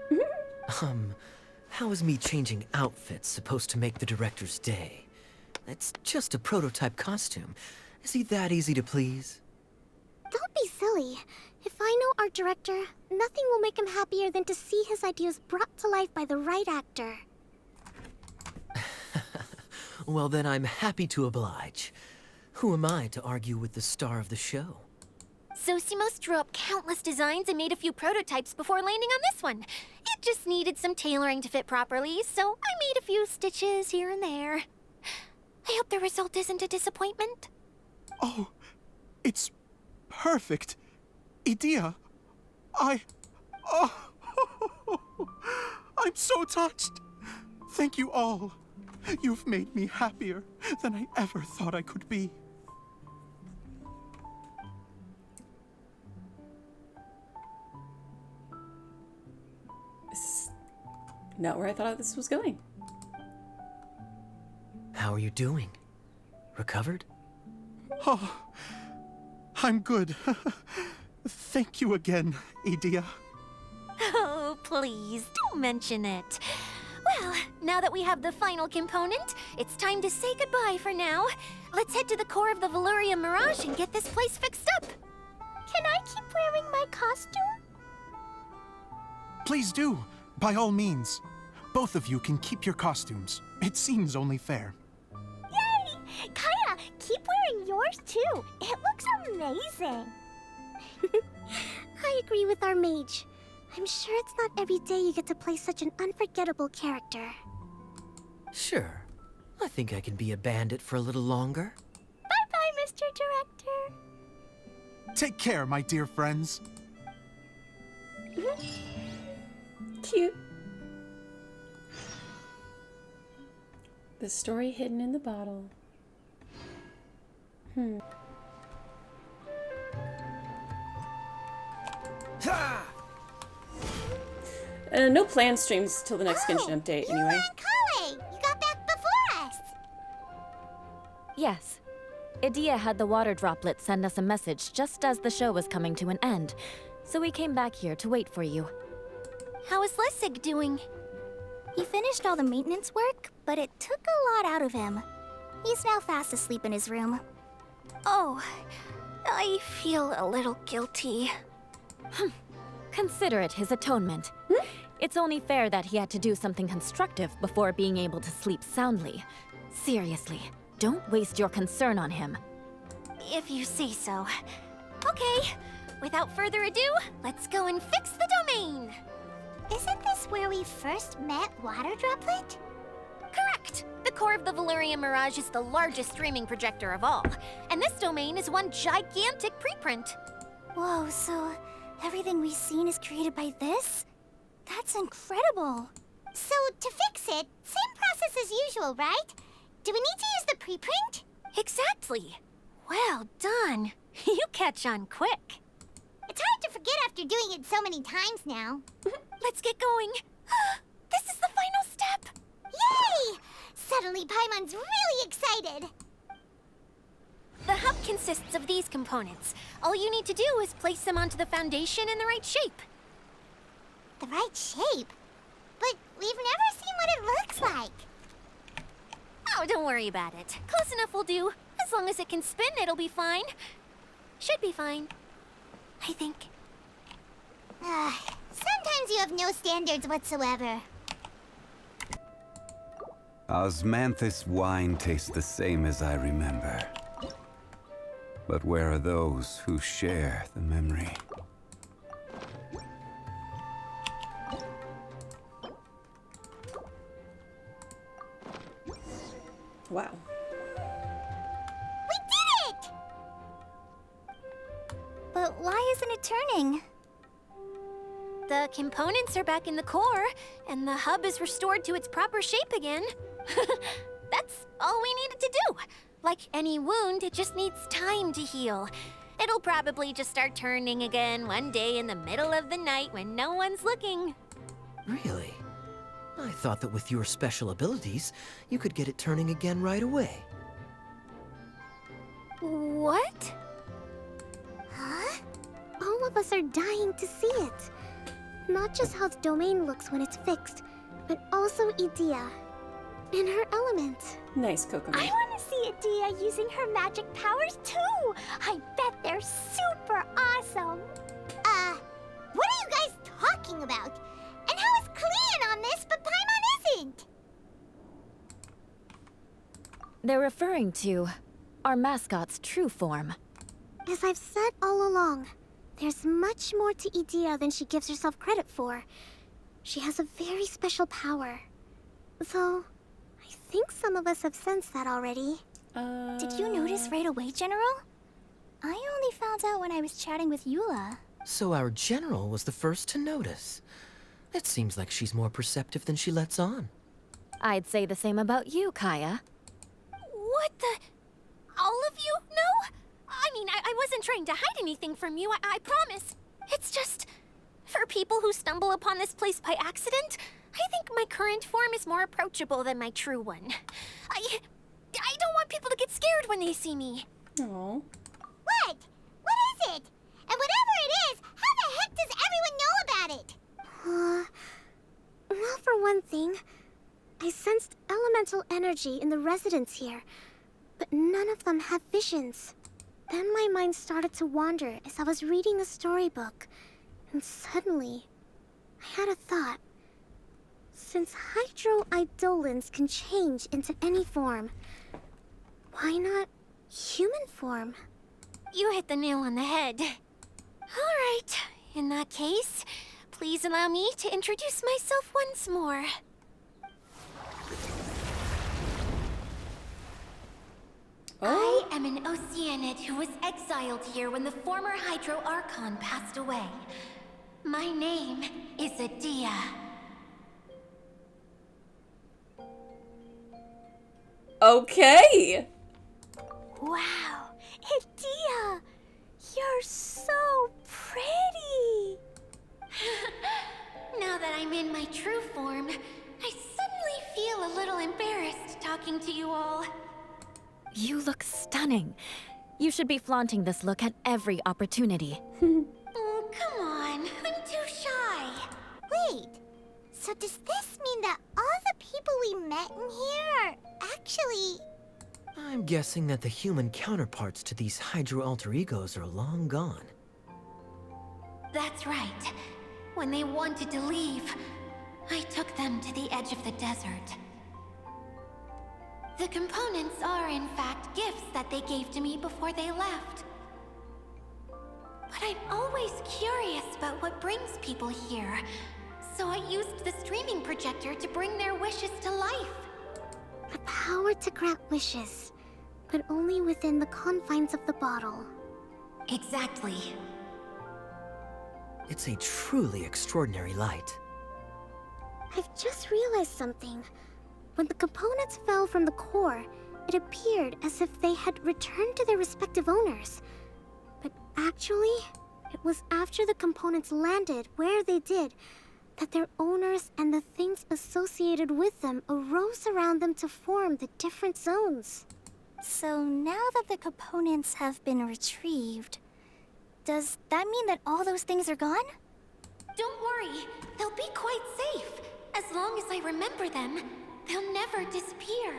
How is me changing outfits supposed to make the director's day? It's just a prototype costume. Is he that easy to please? Don't be silly. If I know our director, nothing will make him happier than to see his ideas brought to life by the right actor. Well, then I'm happy to oblige. Who am I to argue with the star of the show? Zosimos drew up countless designs and made a few prototypes before landing on this one. It just needed some tailoring to fit properly, so I made a few stitches here and there. I hope the result isn't a disappointment. Oh, it's perfect. Idia, Oh, I'm so touched. Thank you all. You've made me happier than I ever thought I could be. This is not where I thought this was going. How are you doing? Recovered? Oh, I'm good. Thank you again, Idia. Oh, please, don't mention it. Well, now that we have the final component, it's time to say goodbye for now. Let's head to the core of the Veluria Mirage and get this place fixed up. Can I keep wearing my costume? Please do, by all means. Both of you can keep your costumes. It seems only fair. Yay! Kaeya, keep wearing yours too. It looks amazing. I agree with our mage. I'm sure it's not every day you get to play such an unforgettable character. Sure. I think I can be a bandit for a little longer. Bye-bye, Mr. Director. Take care, my dear friends. Cute. The story hidden in the bottle. No planned streams till the next Genshin update, anyway. Eula and Kaeya, you got back before us. Yes. Idea had the water droplet send us a message just as the show was coming to an end, so we came back here to wait for you. How is Lessig doing? He finished all the maintenance work, but it took a lot out of him. He's now fast asleep in his room. Oh, I feel a little guilty. Consider it his atonement. It's only fair that he had to do something constructive before being able to sleep soundly. Seriously, don't waste your concern on him. If you say so. Okay, without further ado, let's go and fix the domain. Isn't this where we first met Water Droplet? Correct! The core of the Valyria Mirage is the largest streaming projector of all, and this domain is one gigantic preprint. Whoa, so everything we've seen is created by this? That's incredible. So, to fix it, same process as usual, right? Do we need to use the preprint? Exactly! Well done! You catch on quick. It's hard to forget after doing it so many times now. Let's get going. This is the final step! Yay! Suddenly Paimon's really excited. The hub consists of these components. All you need to do is place them onto the foundation in the right shape. The right shape? But we've never seen what it looks like. Oh, don't worry about it. Close enough will do. As long as it can spin, it'll be fine. Should be fine. I think. Sometimes you have no standards whatsoever. Osmanthus wine tastes the same as I remember. But where are those who share the memory? Wow. We did it! But why isn't it turning? The components are back in the core, and the hub is restored to its proper shape again. That's all we needed to do. Like any wound, it just needs time to heal. It'll probably just start turning again one day in the middle of the night when no one's looking. Really? I thought that with your special abilities, you could get it turning again right away. What? Huh? All of us are dying to see it. Not just how the domain looks when it's fixed, but also Idea. In her element. Nice, Kokomi. I want to see Idea using her magic powers too! I bet they're super awesome! What are you guys talking about? And how is Kleon on this, but Paimon isn't? They're referring to our mascot's true form. As I've said all along, there's much more to Idea than she gives herself credit for. She has a very special power. Though, I think some of us have sensed that already. Did you notice right away, General? I only found out when I was chatting with Eula. So our general was the first to notice. It seems like she's more perceptive than she lets on. I'd say the same about you, Kaeya. What the? All of you? No? I mean, I wasn't trying to hide anything from you, I promise. It's just, for people who stumble upon this place by accident, I think my current form is more approachable than my true one. I don't want people to get scared when they see me. Aww. What? What is it? And whatever it is, how the heck does everyone know about it? Well, for one thing, I sensed elemental energy in the residents here, but none of them have visions. Then my mind started to wander as I was reading a storybook, and suddenly, I had a thought. Since hydro-eidolons can change into any form, why not human form? You hit the nail on the head. Alright, in that case, please allow me to introduce myself once more. Oh. I am an Oceanid who was exiled here when the former Hydro Archon passed away. My name is Adia. Okay. Wow, Adia! You're so pretty! Now that I'm in my true form, I suddenly feel a little embarrassed talking to you all. You look stunning. You should be flaunting this look at every opportunity. Oh, come on. I'm too shy. Wait, so does this mean that all the people we met in here are actually... I'm guessing that the human counterparts to these Hydro alter egos are long gone. That's right. When they wanted to leave, I took them to the edge of the desert. The components are, in fact, gifts that they gave to me before they left. But I'm always curious about what brings people here, so I used the streaming projector to bring their wishes to life. The power to grant wishes, but only within the confines of the bottle. Exactly. It's a truly extraordinary light. I've just realized something. When the components fell from the core, it appeared as if they had returned to their respective owners. But actually, it was after the components landed where they did that their owners and the things associated with them arose around them to form the different zones. So now that the components have been retrieved, does that mean that all those things are gone? Don't worry, they'll be quite safe. As long as I remember them, they'll never disappear.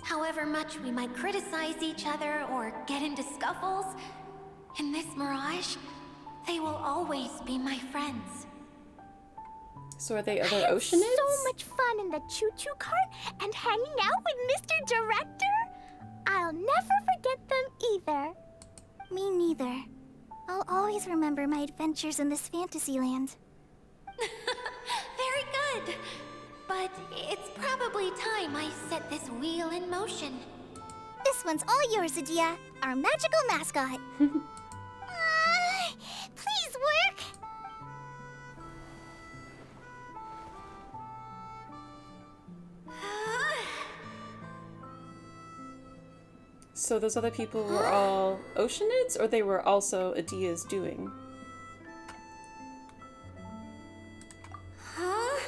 However much we might criticize each other or get into scuffles, in this mirage, they will always be my friends. So are they other I had Oceanids? so much fun in the choo-choo cart and hanging out with Mr. Director. I'll never forget them either. Me neither. I'll always remember my adventures in this fantasy land. Very good. But it's probably time I set this wheel in motion. This one's all yours, Adia, our magical mascot. Please work. So those other people were all Oceanids, or they were also Adia's doing? Huh?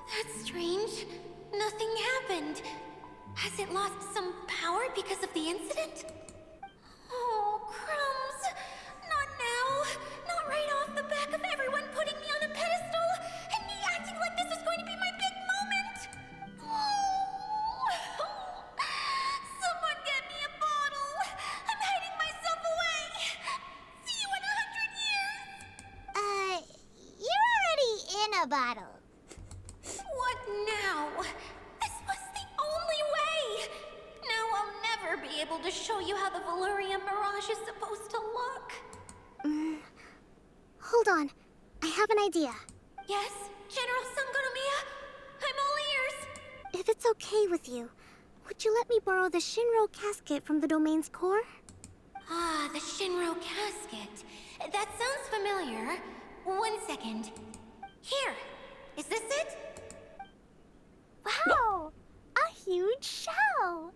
That's strange. Nothing happened. Has it lost some power because of the incident? Oh, crumbs. Not now. Not right off the back of everyone putting me on a pedestal and me acting like this was going to be my big moment. Oh. Someone get me a bottle. I'm hiding myself away. See you in 100 years. You're already in a bottle. What now? This was the only way! Now I'll never be able to show you how the Valyria Mirage is supposed to look. Hold on. I have an idea. Yes, General Sangonomiya? I'm all ears! If it's okay with you, would you let me borrow the Shinro casket from the domain's core? Ah, the Shinro casket. That sounds familiar. 1 second. Here. Is this it? Wow! A huge shell!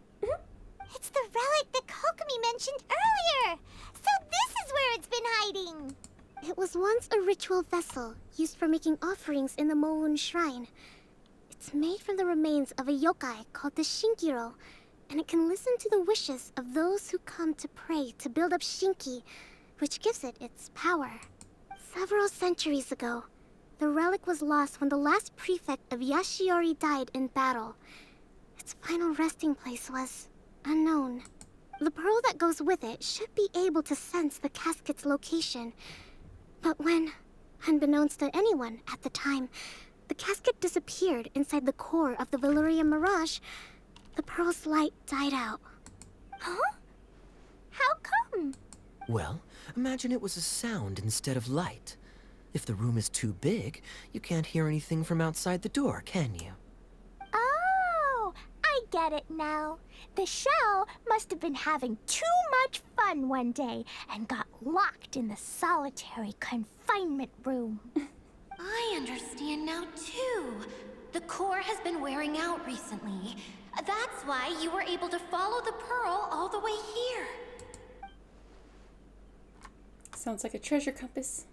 It's the relic that Kokomi mentioned earlier! So this is where it's been hiding! It was once a ritual vessel used for making offerings in the Moon Shrine. It's made from the remains of a yokai called the Shinkiro, and it can listen to the wishes of those who come to pray to build up Shinki, which gives it its power. Several centuries ago, the relic was lost when the last prefect of Yashiori died in battle. Its final resting place was unknown. The pearl that goes with it should be able to sense the casket's location. But when, unbeknownst to anyone at the time, the casket disappeared inside the core of the Valyria Mirage, the pearl's light died out. Huh? How come? Well, imagine it was a sound instead of light. If the room is too big, you can't hear anything from outside the door, can you? Oh, I get it now. The shell must have been having too much fun one day and got locked in the solitary confinement room. I understand now, too. The core has been wearing out recently. That's why you were able to follow the pearl all the way here. Sounds like a treasure compass.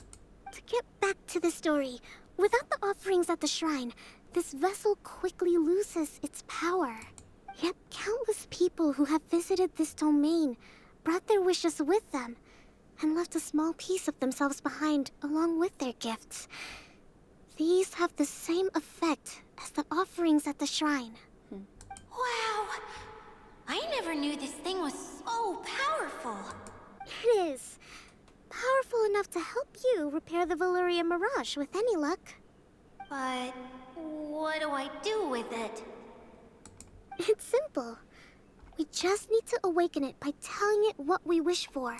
To get back to the story, without the offerings at the shrine, this vessel quickly loses its power. Yet countless people who have visited this domain brought their wishes with them and left a small piece of themselves behind along with their gifts. These have the same effect as the offerings at the shrine. Wow! I never knew this thing was so powerful. It is. Powerful enough to help you repair the Valyria Mirage with any luck. But what do I do with it? It's simple. We just need to awaken it by telling it what we wish for.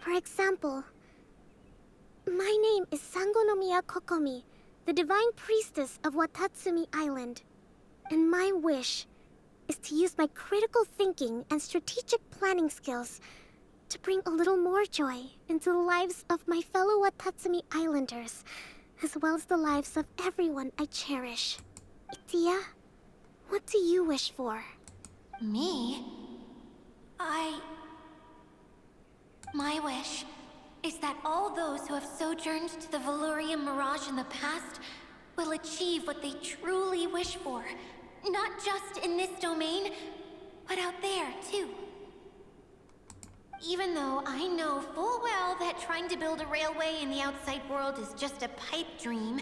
For example, my name is Sangonomiya Kokomi, the divine priestess of Watatsumi Island. And my wish is to use my critical thinking and strategic planning skills to bring a little more joy into the lives of my fellow Watatsumi Islanders, as well as the lives of everyone I cherish. Itia, what do you wish for? Me? My wish is that all those who have sojourned to the Valyria Mirage in the past will achieve what they truly wish for. Not just in this domain, but out there, too. Even though I know full well that trying to build a railway in the outside world is just a pipe dream,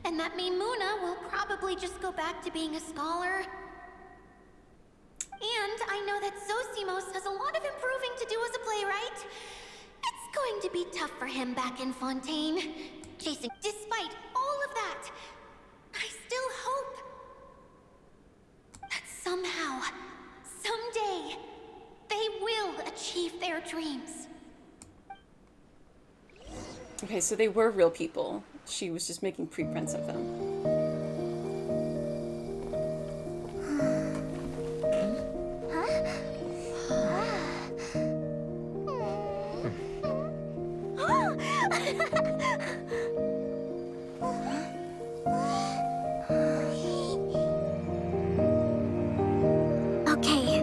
and that Maimuna will probably just go back to being a scholar. And I know that Zosimos has a lot of improving to do as a playwright. It's going to be tough for him back in Fontaine. Jason, despite all of that, I still hope that somehow, someday, they will achieve their dreams. Okay, so they were real people. She was just making preprints of them. Okay,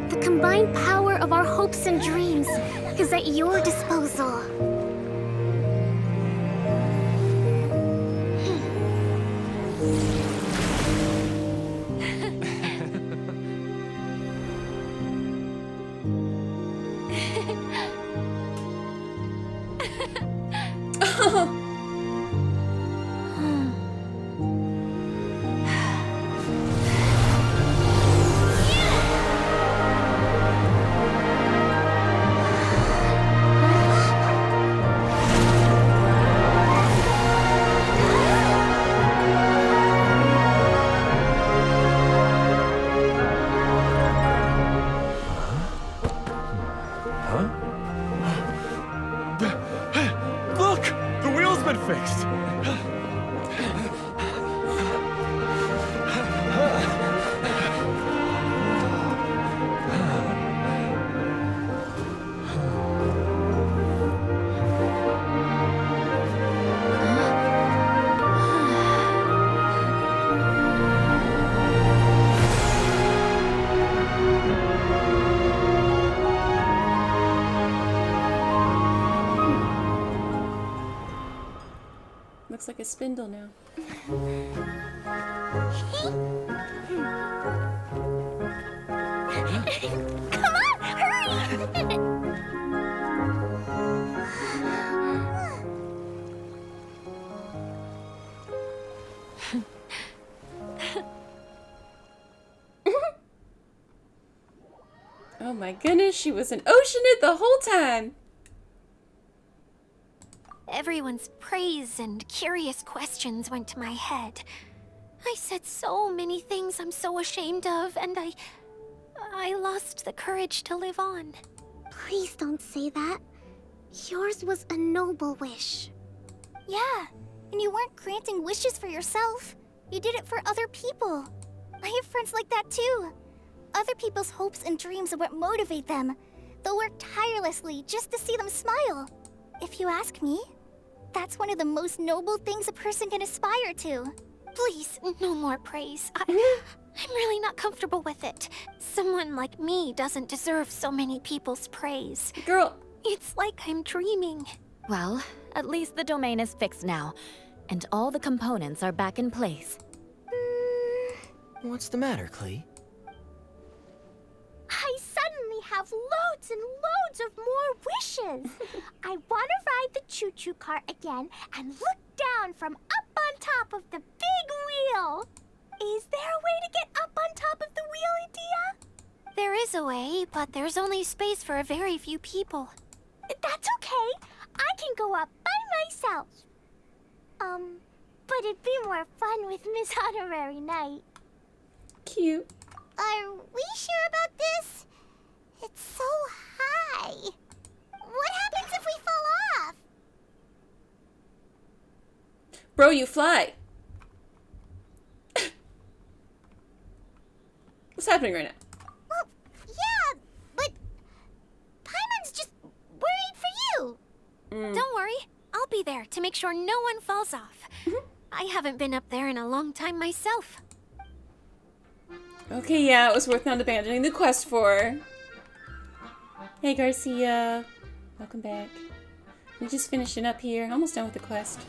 the combined power of our hopes and dreams is at your disposal. Look! The wheel's been fixed! Looks like a spindle now. Come on, hurry! Oh my goodness, she was an Oceanid the whole time! Everyone's praise and curious questions went to my head. I said so many things I'm so ashamed of, and I lost the courage to live on. Please don't say that. Yours was a noble wish. Yeah, and you weren't granting wishes for yourself. You did it for other people. I have friends like that too. Other people's hopes and dreams are what motivate them. They'll work tirelessly just to see them smile. If you ask me, that's one of the most noble things a person can aspire to. Please, no more praise. I'm really not comfortable with it. Someone like me doesn't deserve so many people's praise. Girl. It's like I'm dreaming. Well, at least the domain is fixed now, and all the components are back in place. What's the matter, Klee? I suddenly have loads and loads of more wishes. I want to ride the choo-choo cart again and look down from up on top of the big wheel. Is there a way to get up on top of the wheel, Edea? There is a way, but there's only space for a very few people. That's okay. I can go up by myself. But it'd be more fun with Miss Honorary Knight. Cute. Are we sure about this? It's so high. What happens if we fall off? Bro, you fly. What's happening right now? Well, yeah, but Paimon's just worried for you. Don't worry. I'll be there to make sure no one falls off. I haven't been up there in a long time myself. Okay, yeah, it was worth not abandoning the quest for. Hey, Garcia. Welcome back. We're just finishing up here. Almost done with the quest.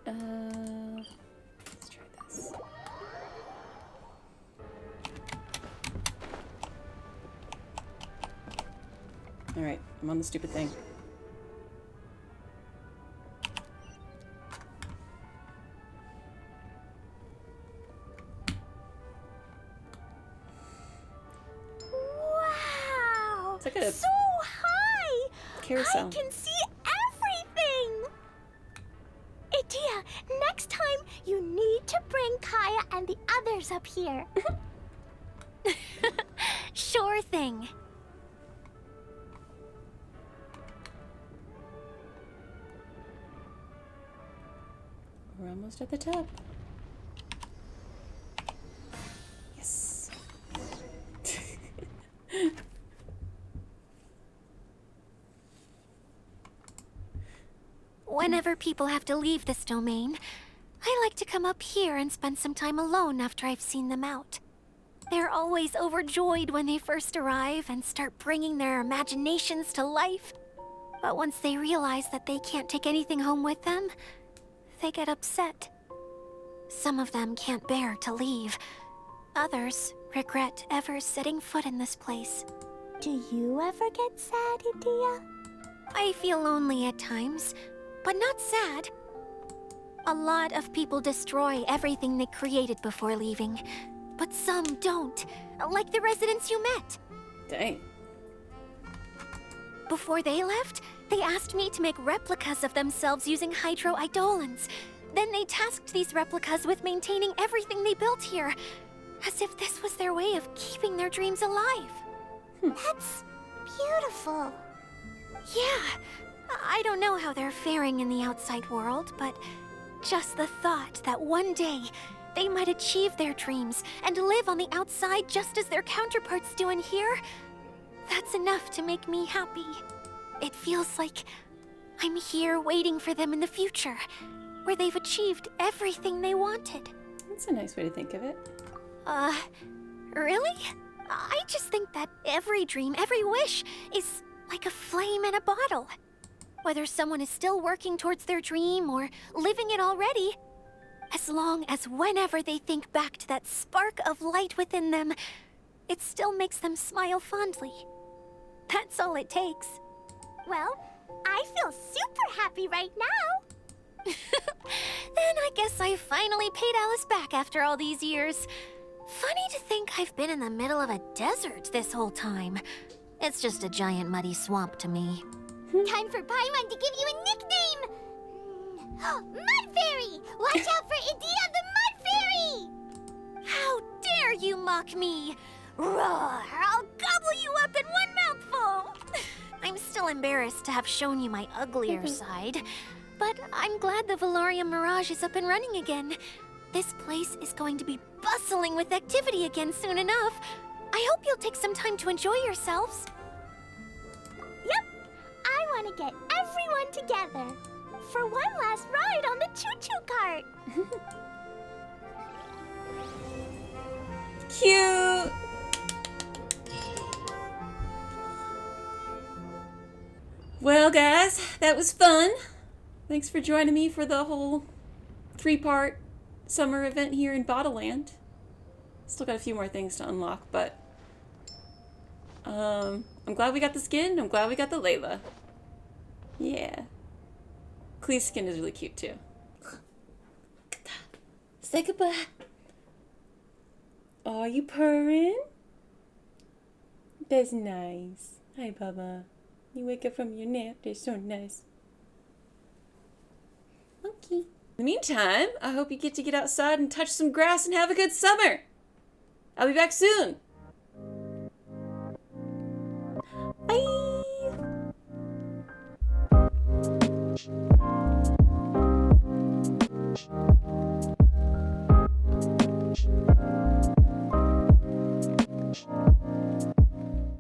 Let's try this. Alright, I'm on the stupid thing. Wow! It's like a so high! carousel. I can see everything! Edea, next time you need to bring Kaeya and the others up here. Sure thing. We're almost at the top. Yes. Whenever people have to leave this domain, I like to come up here and spend some time alone after I've seen them out. They're always overjoyed when they first arrive and start bringing their imaginations to life. But once they realize that they can't take anything home with them, they get upset. Some of them can't bear to leave. Others regret ever setting foot in this place. Do you ever get sad, Edea? I feel lonely at times, but not sad. A lot of people destroy everything they created before leaving, but some don't, like the residents you met. Dang. Before they left, they asked me to make replicas of themselves using hydro-eidolons. Then they tasked these replicas with maintaining everything they built here, as if this was their way of keeping their dreams alive. That's beautiful. Yeah, I don't know how they're faring in the outside world, but just the thought that one day they might achieve their dreams and live on the outside just as their counterparts do in here, that's enough to make me happy. It feels like I'm here waiting for them in the future, where they've achieved everything they wanted. That's a nice way to think of it. Really? I just think that every dream, every wish is like a flame in a bottle. Whether someone is still working towards their dream or living it already, as long as whenever they think back to that spark of light within them, it still makes them smile fondly. That's all it takes. Well, I feel super happy right now. Then I guess I finally paid Alice back after all these years. Funny to think I've been in the middle of a desert this whole time. It's just a giant muddy swamp to me. Time for Paimon to give you a nickname! Mud Fairy! Watch out for Idea the Mud Fairy! How dare you mock me! Roar! I'll gobble you up in one mouthful! I'm still embarrassed to have shown you my uglier side, but I'm glad the Valorium Mirage is up and running again. This place is going to be bustling with activity again soon enough. I hope you'll take some time to enjoy yourselves. Yep! I want to get everyone together for one last ride on the choo-choo cart! Cute! Well, guys, that was fun. Thanks for joining me for the whole 3-part summer event here in Bottleland. Still got a few more things to unlock, but I'm glad we got the skin. I'm glad we got the Layla. Yeah. Klee's skin is really cute too. Say goodbye. Are you purring? That's nice. Hi, Bubba. You wake up from your nap. That's so nice. Okay. In the meantime, I hope you get to get outside and touch some grass and have a good summer. I'll be back soon. Bye.